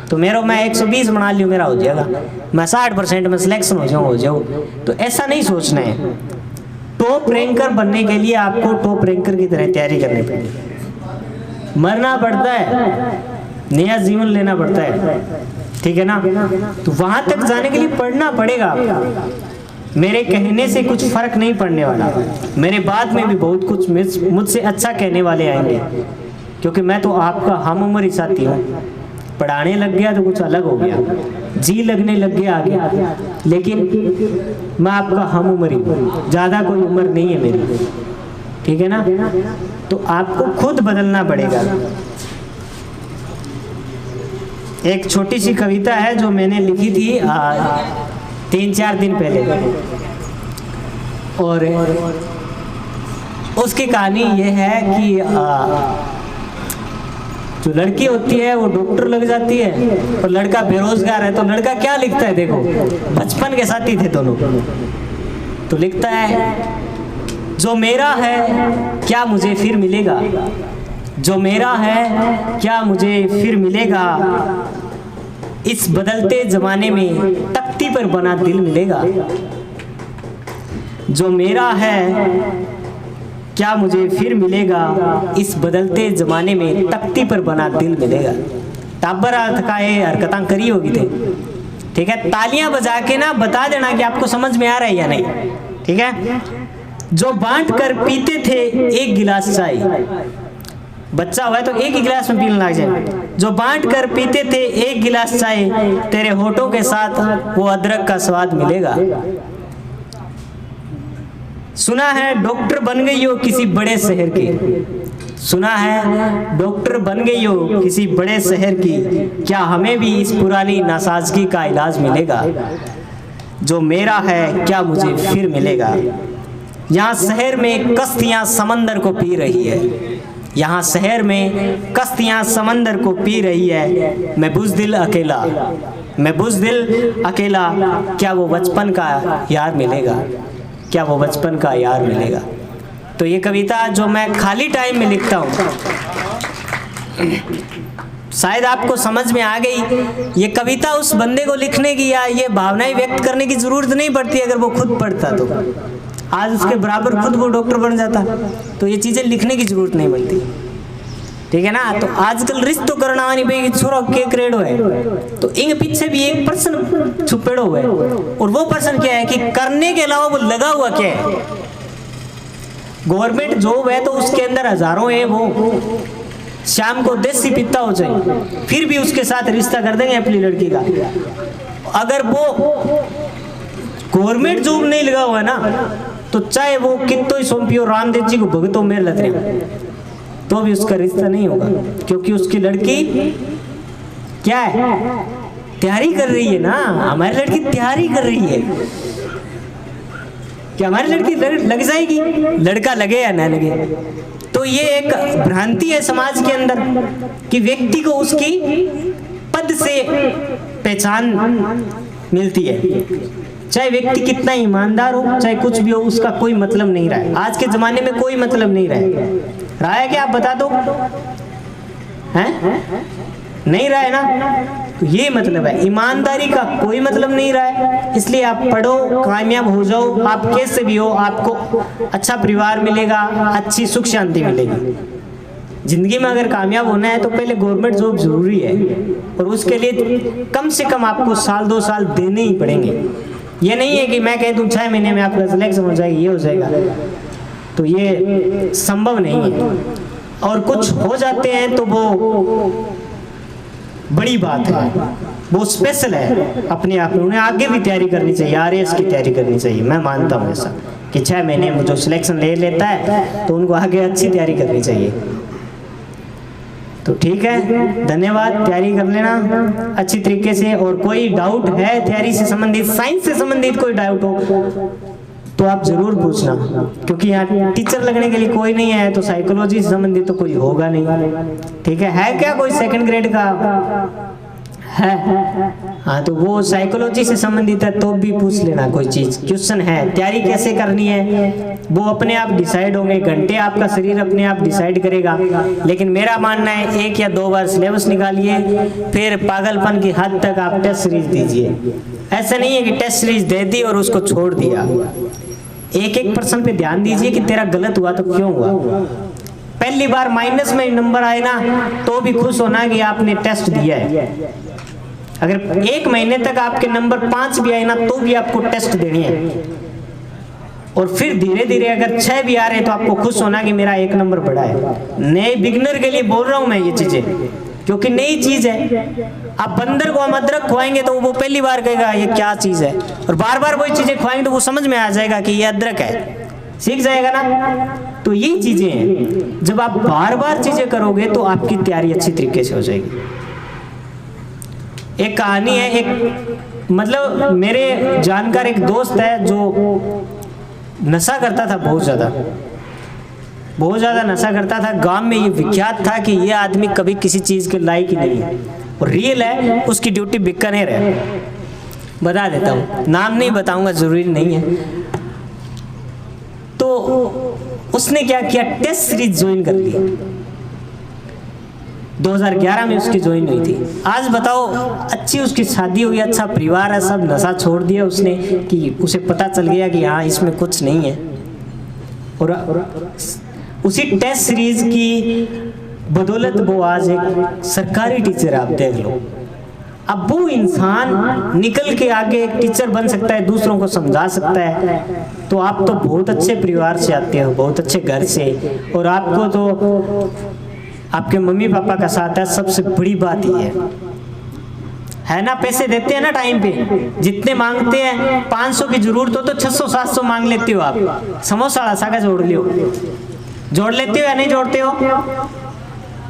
तो मैं 120 बना लूँ, मेरा हो जाएगा, मैं 60% में सिलेक्शन हो जाऊँ। तो ऐसा नहीं सोचना है। टॉप रैंकर बनने के लिए आपको टॉप रैंकर की तरह तैयारी करनी पड़ेगी। मरना पड़ता है, नया जीवन लेना पड़ता है। ठीक है ना? तो वहां तक जाने के लिए पढ़ना पड़ेगा आपको। मेरे कहने से कुछ फर्क नहीं पड़ने वाला। मेरे बाद में भी बहुत कुछ मुझसे अच्छा कहने वाले आएंगे, क्योंकि मैं तो आपका हम उम्र ही साथी हूँ। पढ़ाने लग गया तो कुछ अलग हो गया, जी लगने लग गया आगे, लेकिन मैं आपका हम उम्र ही हूँ, ज़्यादा कोई उम्र नहीं है मेरी। ठीक है ना? तो आपको खुद बदलना पड़ेगा। एक छोटी सी कविता है जो मैंने लिखी थी 3-4 दिन पहले, और उसकी कहानी ये है कि जो लड़की होती है वो डॉक्टर लग जाती है और लड़का बेरोजगार है, तो लड़का क्या लिखता है? देखो, बचपन के साथी थे दोनों, तो लिखता है जो मेरा है क्या मुझे फिर मिलेगा, जो मेरा है क्या मुझे फिर मिलेगा, इस बदलते जमाने में तख्ती पर बना दिल मिलेगा। जो मेरा है क्या मुझे फिर मिलेगा, इस बदलते जमाने में तख्ती पर बना दिल मिलेगा। टाबर अर्थ का ये हरकतां करी होगी थे, ठीक है? तालियां बजा के ना बता देना कि आपको समझ में आ रहा है या नहीं, ठीक है? जो बांट कर पीते थे एक गिलास चाय, बच्चा हुआ है तो एक ही गिलास में पीने लग जाए। जो बांट कर पीते थे एक गिलास चाय, तेरे होठों के साथ वो अदरक का स्वाद मिलेगा। सुना है डॉक्टर बन गई हो किसी बड़े शहर की, सुना है डॉक्टर बन गई हो किसी बड़े शहर की, क्या हमें भी इस पुरानी नासाजगी का इलाज मिलेगा। जो मेरा है क्या मुझे फिर मिलेगा। यहाँ शहर में कश्तियाँ समंदर को पी रही है, यहाँ शहर में कश्तियाँ समंदर को पी रही है। मैं बुज़दिल अकेला, मैं बुज़दिल अकेला, क्या वो बचपन का यार मिलेगा, क्या वो बचपन का यार मिलेगा। तो ये कविता जो मैं खाली टाइम में लिखता हूँ, शायद आपको समझ में आ गई। ये कविता उस बंदे को लिखने की या ये भावनाएं व्यक्त करने की जरूरत नहीं पड़ती अगर वो खुद पढ़ता, तो आज उसके बराबर खुद वो डॉक्टर बन जाता, तो ये चीज़ें लिखने की जरूरत नहीं पड़ती, ठीक है ना। तो आजकल रिश्तो तो करना नहीं भाई, छोरो के क्रेडो है, तो इन पीछे भी एक पर्सन छुपेड़ो हुआ है, और वो पर्सन क्या है कि करने के अलावा वो लगा हुआ क्या है। गवर्नमेंट जॉब है तो उसके अंदर हजारों है, वो शाम को देसी पीता हो जाए फिर भी उसके साथ रिश्ता कर देंगे अपनी लड़की का। अगर वो गवर्नमेंट जॉब नहीं लगा हुआ है ना, तो चाहे वो कितो ही सौंपियो रामदेव जी को भगतो मेरे लग रहे, तो भी उसका रिश्ता नहीं होगा, क्योंकि उसकी लड़की क्या है, तैयारी कर रही है ना। हमारी लड़की तैयारी कर रही है कि हमारी लड़की लग जाएगी, लड़का लगे या ना लगे। तो ये एक भ्रांति है समाज के अंदर कि व्यक्ति को उसकी पद से पहचान मिलती है, चाहे व्यक्ति कितना ईमानदार हो, चाहे कुछ भी हो, उसका कोई मतलब नहीं रहा है। आज के जमाने में कोई मतलब नहीं रहा है क्या, आप बता दो, हैं? नहीं रहा है ना। तो ये मतलब है, ईमानदारी का कोई मतलब नहीं रहा है। इसलिए आप पढ़ो, कामयाब हो जाओ, आप कैसे भी हो, आपको अच्छा परिवार मिलेगा, अच्छी सुख शांति मिलेगी। जिंदगी में अगर कामयाब होना है तो पहले गवर्नमेंट जॉब जरूरी है, और उसके लिए कम से कम आपको 1-2 साल देने ही पड़ेंगे। ये नहीं है कि मैं कह दूं 6 महीने में आपका सिलेक्शन हो जाएगा, ये हो जाएगा, तो ये संभव नहीं है। और कुछ हो जाते हैं तो वो बड़ी बात है, वो स्पेशल है अपने आप में। उन्हें आगे भी तैयारी करनी चाहिए, RAS की तैयारी करनी चाहिए। मैं मानता हूँ ऐसा कि 6 महीने में जो सिलेक्शन ले लेता है तो उनको आगे अच्छी तैयारी करनी चाहिए। तो ठीक है, धन्यवाद, तैयारी कर लेना अच्छी तरीके से। और कोई डाउट है तैयारी से संबंधित, साइंस से संबंधित कोई डाउट हो तो आप जरूर पूछना, क्योंकि यहाँ टीचर लगने के लिए कोई नहीं है, तो साइकोलॉजी से संबंधित तो कोई होगा नहीं, ठीक है क्या कोई 2nd ग्रेड का है? हाँ, तो वो साइकोलॉजी से संबंधित है तो भी पूछ लेना, कोई चीज क्वेश्चन है। तैयारी कैसे करनी है वो अपने आप डिसाइड होंगे, घंटे आपका शरीर अपने आप डिसाइड करेगा। लेकिन मेरा मानना है 1 या 2 बार सिलेबस निकालिए, फिर पागलपन की हद तक आप टेस्ट सीरीज दीजिए। ऐसा नहीं है कि टेस्ट सीरीज दे दी और उसको छोड़ दिया। एक प्रश्न पे ध्यान दीजिए कि तेरा गलत हुआ तो क्यों हुआ। पहली बार माइनस में नंबर आए ना तो भी खुश होना कि आपने टेस्ट दिया है। अगर 1 महीने तक आपके नंबर 5 भी आए ना तो भी आपको टेस्ट देनी है। और फिर धीरे धीरे अगर 6 भी आ रहे हैं तो आपको खुश होना कि मेरा 1 नंबर बढ़ा है। नए बिगनर के लिए बोल रहा हूं मैं ये चीजें, क्योंकि नई चीज है। आप बंदर को हम अदरक खुआएंगे तो वो पहली बार कहेगा ये क्या चीज है, और बार बार वही चीजें खुआएंगे तो वो समझ में आ जाएगा कि ये अदरक है, सीख जाएगा ना। तो ये चीजें हैं, जब आप बार बार चीजें करोगे तो आपकी तैयारी अच्छी तरीके से हो जाएगी। एक कहानी है, एक मतलब मेरे जानकार एक दोस्त है जो नशा करता था बहुत ज्यादा, बहुत ज़्यादा नशा करता था। गांव में ये विख्यात था कि ये आदमी कभी किसी चीज़ के लायक ही नहीं है, और रियल है। उसकी ड्यूटी बीकानेर है, बता देता हूँ, नाम नहीं बताऊंगा, ज़रूरी नहीं है। तो उसने क्या किया, टेस्ट सीरीज ज्वाइन कर ली। 2011 में उसकी ज्वाइन हुई थी। आज बताओ, अच्छी उसकी शादी हुई, अच्छा परिवार है, सब नशा छोड़ दिया उसने कि उसे पता चल गया कि हाँ इसमें कुछ नहीं है। और उसी टेस्ट सीरीज की बदौलत वो आज एक सरकारी टीचर है, आप देख लो। अब वो इंसान निकल के आगे एक टीचर बन सकता है, दूसरों को समझा सकता है। तो आप तो बहुत अच्छे परिवार से आते हो, बहुत अच्छे घर से, और आपको तो आपके मम्मी पापा का साथ है, सबसे बड़ी बात ये है ना। पैसे देते हैं ना टाइम पे, जितने मांगते हैं 500 की जरूरत हो तो 600-700 मांग लेते हो आप। समोसा आशा का जोड़ लियो, जोड़ लेते हो या नहीं जोड़ते हो?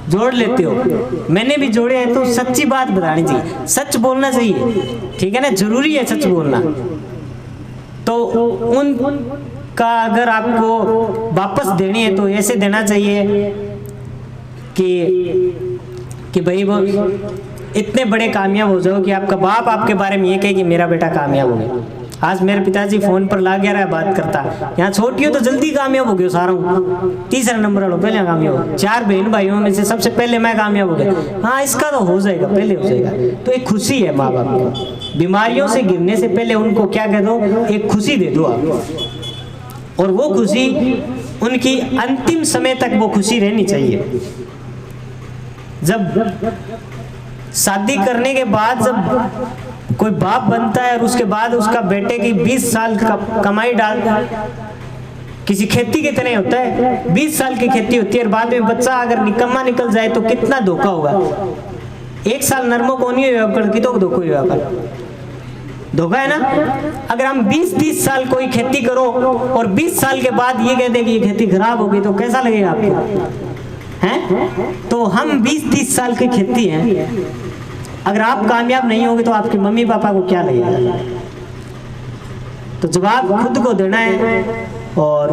जोड़ लेते हो। मैंने भी जोड़े हैं। तो सच्ची बात बतानी चाहिए, सच बोलना चाहिए, ठीक है ना, जरूरी है सच बोलना। तो उनका अगर आपको वापस देनी है तो ऐसे देना चाहिए कि भाई वो इतने बड़े कामयाब हो जाओ कि आपका बाप आपके बारे में ये कहे कि मेरा बेटा कामयाब हो गया। आज मेरे पिताजी फोन पर ला गया रहा बात करता, यहाँ छोटी हो तो जल्दी कामयाब हो गया सारा हूँ, तीसरा नंबर वालों पहले कामयाब हो, 4 बहन भाइयों में से सबसे पहले मैं कामयाब हो गया। हाँ इसका तो हो जाएगा, पहले हो जाएगा। तो एक खुशी है माँ बाप को, बीमारियों से गिरने से पहले उनको क्या कह दो, एक खुशी दे दो आप। और वो खुशी उनकी अंतिम समय तक वो खुशी रहनी चाहिए। जब शादी करने के बाद जब कोई बाप बनता है और उसके बाद उसका बेटे की 20 साल का कमाई डालता है, किसी खेती की तरह होता है, 20 साल की खेती होती है, और बाद में बच्चा अगर निकम्मा निकल जाए तो कितना धोखा होगा। 1 साल नरमो को नहीं हुआ कर, तो धोखा हुआ कर, धोखा है ना। अगर हम 20-30 साल कोई खेती करो और 20 साल के बाद ये कहते कि ये खेती खराब हो गई तो कैसा लगेगा आपको, हैं? तो हम 20-30 साल की खेती है, अगर आप कामयाब नहीं होगे तो आपके मम्मी पापा को क्या लगेगा। तो जवाब खुद को देना है और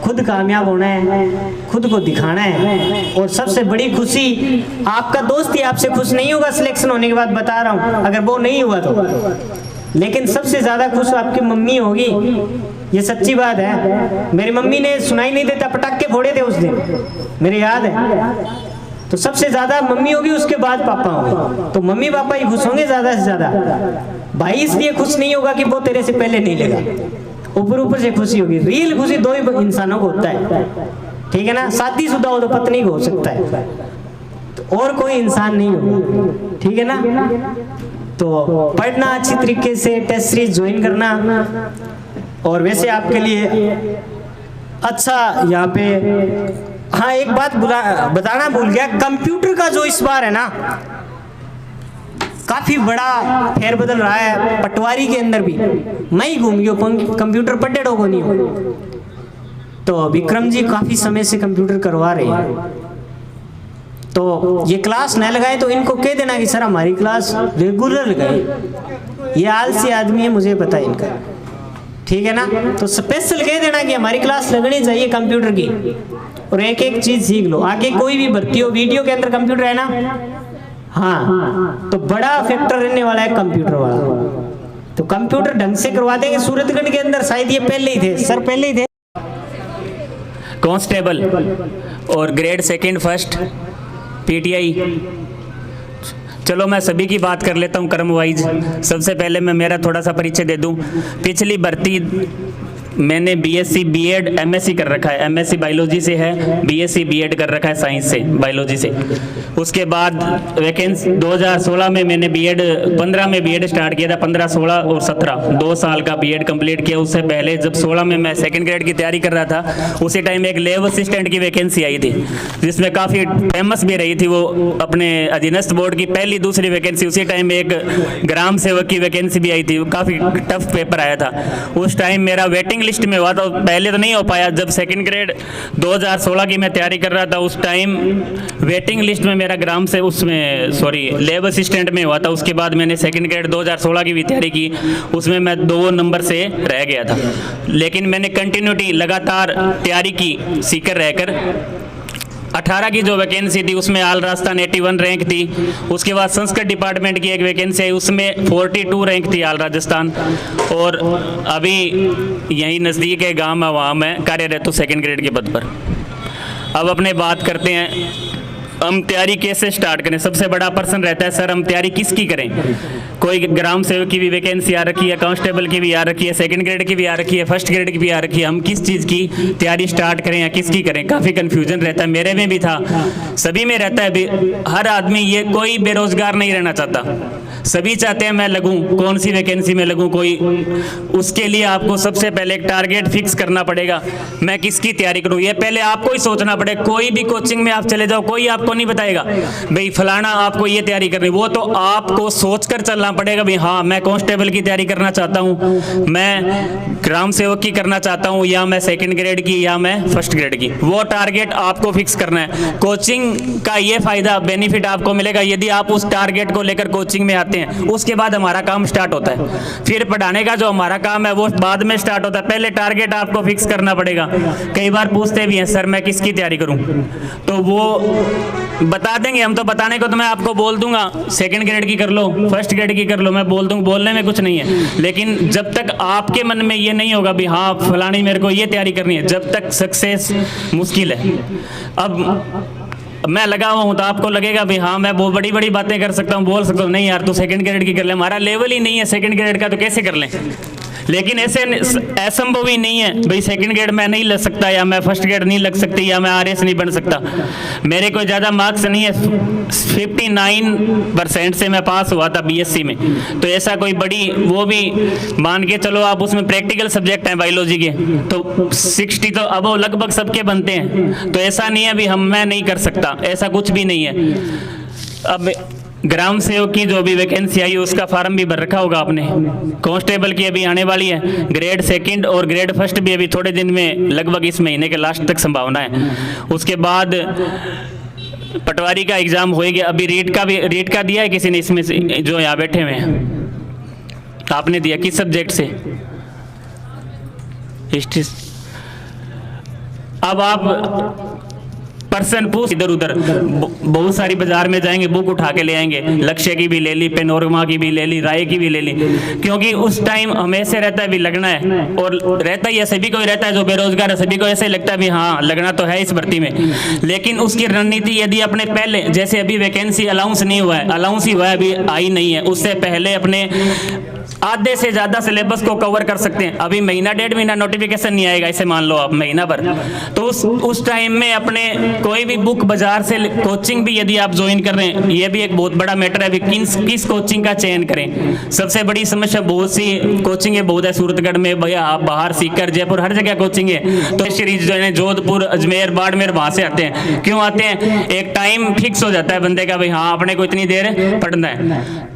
खुद कामयाब होना है, खुद को दिखाना है। और सबसे बड़ी खुशी, आपका दोस्त ही आपसे खुश नहीं होगा सिलेक्शन होने के बाद, बता रहा हूँ, अगर वो नहीं हुआ तो, लेकिन सबसे ज्यादा खुश आपकी मम्मी होगी, ये सच्ची बात है। मेरी मम्मी ने सुनाई नहीं देता पटाखे फोड़े थे उस दिन, मेरे याद है। तो सबसे ज्यादा मम्मी होगी, उसके बाद पापा होंगे। तो मम्मी पापा ही खुश होंगे ज्यादा से ज्यादा। भाई इसलिए खुश नहीं होगा कि वो तेरे से पहले नहीं लेगा, ऊपर से खुशी होगी। रियल खुशी 2 ही इंसानों को होता है, ठीक है ना। शादीशुदा हो तो पत्नी को हो सकता है, तो और कोई इंसान नहीं होगा, ठीक है ना। तो पढ़ना अच्छी तरीके से, टेस्ट सीरीज ज्वाइन करना। और वैसे आपके लिए अच्छा यहाँ पे, हाँ एक बात बताना भूल गया, कंप्यूटर का जो इस बार है ना काफी बड़ा फेरबदल रहा है। पटवारी के अंदर भी मैं ही घूम गया, कंप्यूटर पढ़े को नहीं हो। तो विक्रम जी काफी समय से कंप्यूटर करवा रहे हैं, तो ये क्लास न लगाए तो इनको कह देना कि सर हमारी क्लास रेगुलर लगाए। ये आलसी आदमी है, मुझे पता है इनका, ठीक है ना। तो स्पेशल कह देना कि हमारी क्लास लगनी चाहिए कंप्यूटर की, और एक एक चीज सीख लो। आगे कोई भी भर्ती हो, वीडियो के अंदर कंप्यूटर है ना, हाँ, तो बड़ा फैक्टर रहने वाला है कंप्यूटर वाला। तो कंप्यूटर ढंग से करवा देंगे। सूरतगढ़ के अंदर शायद ये पहले ही थे, सर पहले ही थे। कांस्टेबल और ग्रेड 2nd 1st PTI। चलो मैं सभी की बात कर लेता हूँ क्रम वाइज। सबसे पहले मैं मेरा थोड़ा सा परिचय दे दूँ। पिछली भर्ती मैंने BSc B.Ed MSc कर रखा है, MSc बायोलॉजी से है, BSc B.Ed कर रखा है साइंस से, बायोलॉजी से। उसके बाद वैकेंसी 2016 में मैंने B.Ed 15 में B.Ed स्टार्ट किया था, 15, 16 और 17 2 साल का B.Ed कंप्लीट किया। उससे पहले जब 16 में मैं 2nd ग्रेड की तैयारी कर रहा था, उसी टाइम एक लैब असिस्टेंट की वैकेंसी आई थी, जिसमें काफ़ी फेमस भी रही थी वो अपने अधीनस्थ बोर्ड की पहली दूसरी वैकेंसी। उसी टाइम एक ग्राम सेवक की वैकेंसी भी आई थी, काफ़ी टफ पेपर आया था। उस टाइम मेरा वेटिंग लिस्ट में हुआ था, पहले तो नहीं हो पाया। जब सेकंड ग्रेड 2016 की मैं तैयारी कर रहा था उस टाइम वेटिंग लिस्ट में मेरा ग्राम से उसमें लैब असिस्टेंट में हुआ था। उसके बाद मैंने सेकंड ग्रेड 2016 की भी तैयारी की, उसमें मैं 2 नंबर से रह गया था। लेकिन मैंने कंटिन्यूटी लगातार तैयारी की सीकर रहकर। 18 की जो वैकेंसी थी उसमें ऑल राजस्थान 81 रैंक थी। उसके बाद संस्कृत डिपार्टमेंट की एक वैकेंसी आई, उसमें 42 रैंक थी ऑल राजस्थान। और अभी यहीं नज़दीक है गांव है, वहाँ मैं कार्यरत हूँ सेकंड ग्रेड के पद पर। अब अपने बात करते हैं हम तैयारी कैसे स्टार्ट करें। सबसे बड़ा प्रश्न रहता है सर हम तैयारी किसकी करें। कोई ग्राम सेवक की भी वैकेंसी आ रखी है, कांस्टेबल की भी आ रखी है, सेकंड ग्रेड की भी आ रखी है, फर्स्ट ग्रेड की भी आ रखी है। हम किस चीज़ की तैयारी स्टार्ट करें या किसकी करें, काफ़ी कन्फ्यूजन रहता है। मेरे में भी था, सभी में रहता है। हर आदमी, ये कोई बेरोजगार नहीं रहना चाहता, सभी चाहते हैं मैं लगूं, कौन सी वैकेंसी में लगूं कोई। उसके लिए आपको सबसे पहले एक टारगेट फिक्स करना पड़ेगा, मैं किसकी तैयारी करूं। ये पहले आपको ही सोचना पड़ेगा। कोई भी कोचिंग में आप चले जाओ, कोई आपको नहीं बताएगा भाई फलाना आपको ये तैयारी करनी, वो तो आपको सोचकर चलना पड़ेगा भाई हाँ मैं कांस्टेबल की तैयारी करना चाहता हूँ, मैं ग्राम सेवक की करना चाहता हूँ, या मैं सेकंड ग्रेड की, या मैं फर्स्ट ग्रेड की। वो टारगेट आपको फिक्स करना है। कोचिंग का ये फायदा बेनिफिट आपको मिलेगा यदि आप उस टारगेट को लेकर कोचिंग में आते हैं। उसके बाद हमारा काम स्टार्ट होता है, फिर पढ़ाने का जो हमारा काम है वो बाद में स्टार्ट होता है। पहले टारगेट आपको फिक्स करना पड़ेगा। कई बार पूछते भी हैं सर मैं किसकी तैयारी करूं, तो वो बता देंगे हम, तो बताने को तो मैं आपको बोल दूंगा सेकंड ग्रेड की कर लो, फर्स्ट ग्रेड की कर लो, मैं बोल दूंगा, बोलने में कुछ नहीं है। लेकिन जब तक आपके मन में ये नहीं होगा भी हाँ फलानी मेरे को ये तैयारी करनी है, जब तक सक्सेस मुश्किल है। अब मैं लगा हुआ हूँ तो आपको लगेगा भी हाँ मैं बहुत बड़ी बड़ी बातें कर सकता हूँ, बोल सकता हूँ, नहीं यार तू सेकंड ग्रेड की कर ले, हमारा लेवल ही नहीं है सेकंड ग्रेड का, तो कैसे कर लें। लेकिन ऐसे असंभव ही नहीं है भाई सेकंड ग्रेड मैं नहीं लग सकता, या मैं फर्स्ट ग्रेड नहीं लग सकती, या मैं आरएस नहीं बन सकता। मेरे कोई ज़्यादा मार्क्स नहीं है, 59% से मैं पास हुआ था बीएससी में। तो ऐसा कोई बड़ी, वो भी मान के चलो आप उसमें प्रैक्टिकल सब्जेक्ट हैं बायोलॉजी के, तो 60 तो अब लगभग सबके बनते हैं। तो ऐसा नहीं है भी मैं नहीं कर सकता, ऐसा कुछ भी नहीं है। अब ग्राम सेवक की जो भी वैकेंसी आई उसका फार्म भी भर रखा होगा आपने। कांस्टेबल की अभी आने वाली है, ग्रेड सेकंड और ग्रेड फर्स्ट भी अभी थोड़े दिन में, लगभग इस महीने के लास्ट तक संभावना है। उसके बाद पटवारी का एग्जाम हो गया। अभी रीट का दिया है किसी ने इसमें से जो यहाँ बैठे हुए हैं? आपने दिया किस सब्जेक्ट से? हिस्ट्री। अब आप पर्सन पूछ इधर उधर, बहुत सारी बाजार में जाएंगे, बुक उठा के ले आएंगे, लक्ष्य की भी ले ली, पेनोरमा की भी ले ली, राय की भी ले ली, क्योंकि उस टाइम हमेशा रहता है भी लगना है। और रहता ही है, सभी को ही रहता है, जो बेरोजगार है सभी को ऐसे ही लगता है भी हाँ लगना तो है इस भर्ती में। लेकिन उसकी रणनीति यदि अपने पहले, जैसे अभी वैकेंसी अलाउंस नहीं हुआ है, अलाउंस ही हुआ है अभी आई नहीं है, उससे पहले अपने आधे से ज़्यादा सिलेबस को कवर कर सकते हैं। अभी महीना 1.5 महीना नोटिफिकेशन नहीं आएगा, इसे मान लो आप महीना भर, तो उस टाइम में अपने कोई भी बुक बाजार से, कोचिंग भी यदि आप ज्वाइन कर रहे हैं, ये भी एक बहुत बड़ा मैटर है, किस कोचिंग का चयन करें। सबसे बड़ी समस्या, बहुत सी कोचिंग है, बहुत है सूरतगढ़ में, भैया आप बाहर, सीकर, जयपुर, हर जगह कोचिंग है। तो सीरीज जो है जोधपुर, अजमेर, बाड़मेर, वहाँ से आते हैं। क्यों आते हैं? एक टाइम फिक्स हो जाता है बंदे का भाई हाँ अपने को इतनी देर पढ़ना है।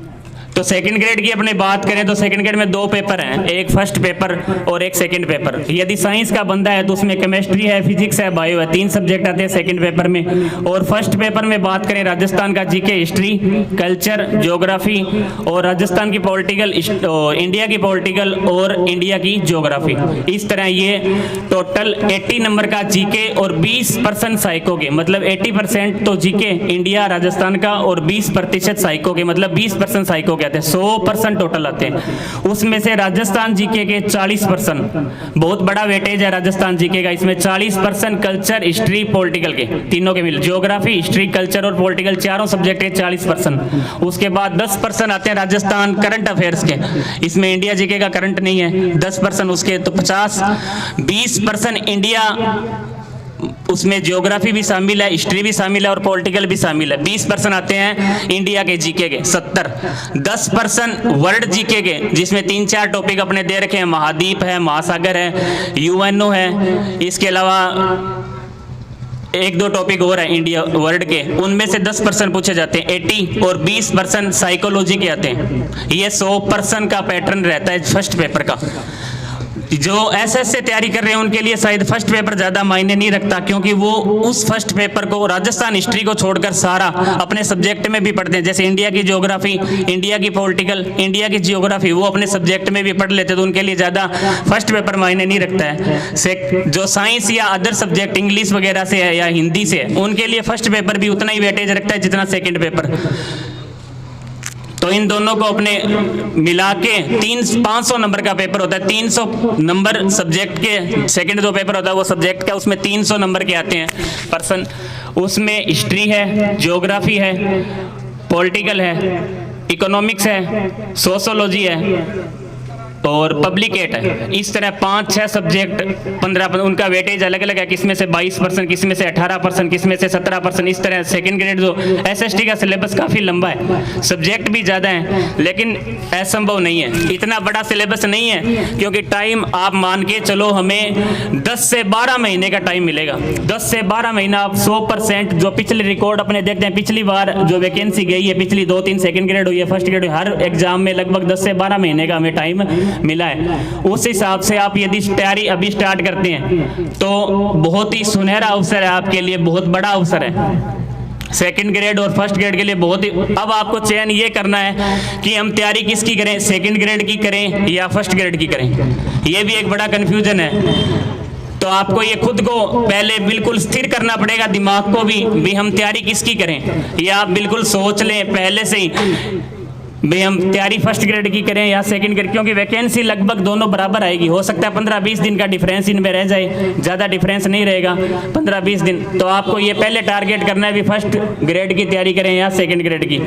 तो सेकंड ग्रेड की अपने बात करें तो सेकंड ग्रेड में 2 पेपर हैं, एक फर्स्ट पेपर और एक सेकंड पेपर। यदि साइंस का बंदा है तो उसमें केमिस्ट्री है, फिजिक्स है, बायो है, 3 सब्जेक्ट आते हैं सेकंड पेपर में। और फर्स्ट पेपर में बात करें राजस्थान का जीके, हिस्ट्री, कल्चर, ज्योग्राफी, और राजस्थान की पॉलिटिकल, इंडिया की पॉलिटिकल और इंडिया की ज्योग्राफी। इस तरह ये टोटल 80 नंबर का जीके और 20% साइको के, मतलब 80% तो जीके इंडिया राजस्थान का और 20% साइको के, मतलब 20% साइको के आते हैं। 100% टोटल आते हैं। उसमें से राजस्थान जीके के 40%, बहुत बड़ा वेटेज है राजस्थान जीके का। इसमें 40% कल्चर, हिस्ट्री, पॉलिटिकल के तीनों के मिल, ज्योग्राफी, हिस्ट्री, कल्चर और पॉलिटिकल चारों सब्जेक्ट के 40%। उसके बाद 10% आते हैं राजस्थान करंट अफेयर्स के, इसमें इंडिया जीके का करंट नहीं है। 10% उसके, तो 50, 20% इंडिया, उसमें ज्योग्राफी भी शामिल है, हिस्ट्री भी शामिल है और पॉलिटिकल भी शामिल है। 20% आते हैं इंडिया के जीके के, 70। 10% वर्ल्ड जीके के, जिसमें 3-4 टॉपिक अपने दे रखे हैं, महाद्वीप है, महासागर है, यूएनओ है, इसके अलावा 1-2 टॉपिक और है इंडिया वर्ल्ड के, उनमें से 10% पूछे जाते हैं 80, और 20% साइकोलॉजी के आते हैं। ये 100% का पैटर्न रहता है फर्स्ट पेपर का। जो एसएस से तैयारी कर रहे हैं उनके लिए शायद फर्स्ट पेपर ज़्यादा मायने नहीं रखता, क्योंकि वो उस फर्स्ट पेपर को राजस्थान हिस्ट्री को छोड़कर सारा अपने सब्जेक्ट में भी पढ़ते हैं। जैसे इंडिया की ज्योग्राफी, इंडिया की पॉलिटिकल, इंडिया की जियोग्राफी वो अपने सब्जेक्ट में भी पढ़ लेते हैं, तो उनके लिए ज़्यादा फर्स्ट पेपर मायने नहीं रखता है। जो साइंस या अदर सब्जेक्ट इंग्लिश वगैरह से है या हिंदी से है, उनके लिए फर्स्ट पेपर भी उतना ही वेटेज रखता है जितना सेकेंड पेपर। तो इन दोनों को अपने मिला के 500 नंबर का पेपर होता है। 300 नंबर सब्जेक्ट के, सेकंड जो पेपर होता है वो सब्जेक्ट का, उसमें 300 नंबर के आते हैं पर्सन। उसमें हिस्ट्री है, ज्योग्राफी है, पॉलिटिकल है, इकोनॉमिक्स है, सोशोलॉजी है और पब्लिकेट है। इस तरह 5-6 सब्जेक्ट 15 उनका वेटेज अलग अलग है, किसमें से 22%, किसमें से 18%, किसमें से 17%। इस तरह सेकंड ग्रेड जो एसएसटी का सिलेबस काफ़ी लंबा है, सब्जेक्ट भी ज़्यादा हैं, लेकिन असंभव नहीं है, इतना बड़ा सिलेबस नहीं है, क्योंकि टाइम आप मान के चलो हमें 10 से 12 महीने का टाइम मिलेगा। 10 से 12 महीना आप 100% जो पिछले रिकॉर्ड अपने देखते हैं, पिछली बार जो वैकेंसी गई है, पिछली 2-3 सेकंड ग्रेड हुई है, फर्स्ट ग्रेड हुई, हर एग्जाम में लगभग 10 से 12 महीने का हमें टाइम मिला है। उस हिसाब से आप यदि तैयारी अभी स्टार्ट करते हैं तो बहुत ही सुनहरा अवसर है आपके लिए, बहुत बड़ा अवसर है सेकंड ग्रेड और फर्स्ट ग्रेड के लिए। बहुत ही अब आपको चयन ये करना है कि हम तैयारी किसकी करें, सेकंड ग्रेड की करें या फर्स्ट ग्रेड की करें। ये भी एक बड़ा कन्फ्यूजन है, तो आपको ये खुद को पहले बिल्कुल स्थिर करना पड़ेगा, दिमाग को भी हम तैयारी किसकी करें। ये आप बिल्कुल सोच लें पहले से ही भाई हम तैयारी फर्स्ट ग्रेड की करें या सेकंड ग्रेड, क्योंकि वैकेंसी लगभग दोनों बराबर आएगी। हो सकता है 15-20 दिन का डिफरेंस इनमें रह जाए, ज़्यादा डिफरेंस नहीं रहेगा 15-20 दिन। तो आपको ये पहले टारगेट करना है भी फर्स्ट ग्रेड की तैयारी करें या सेकंड ग्रेड की।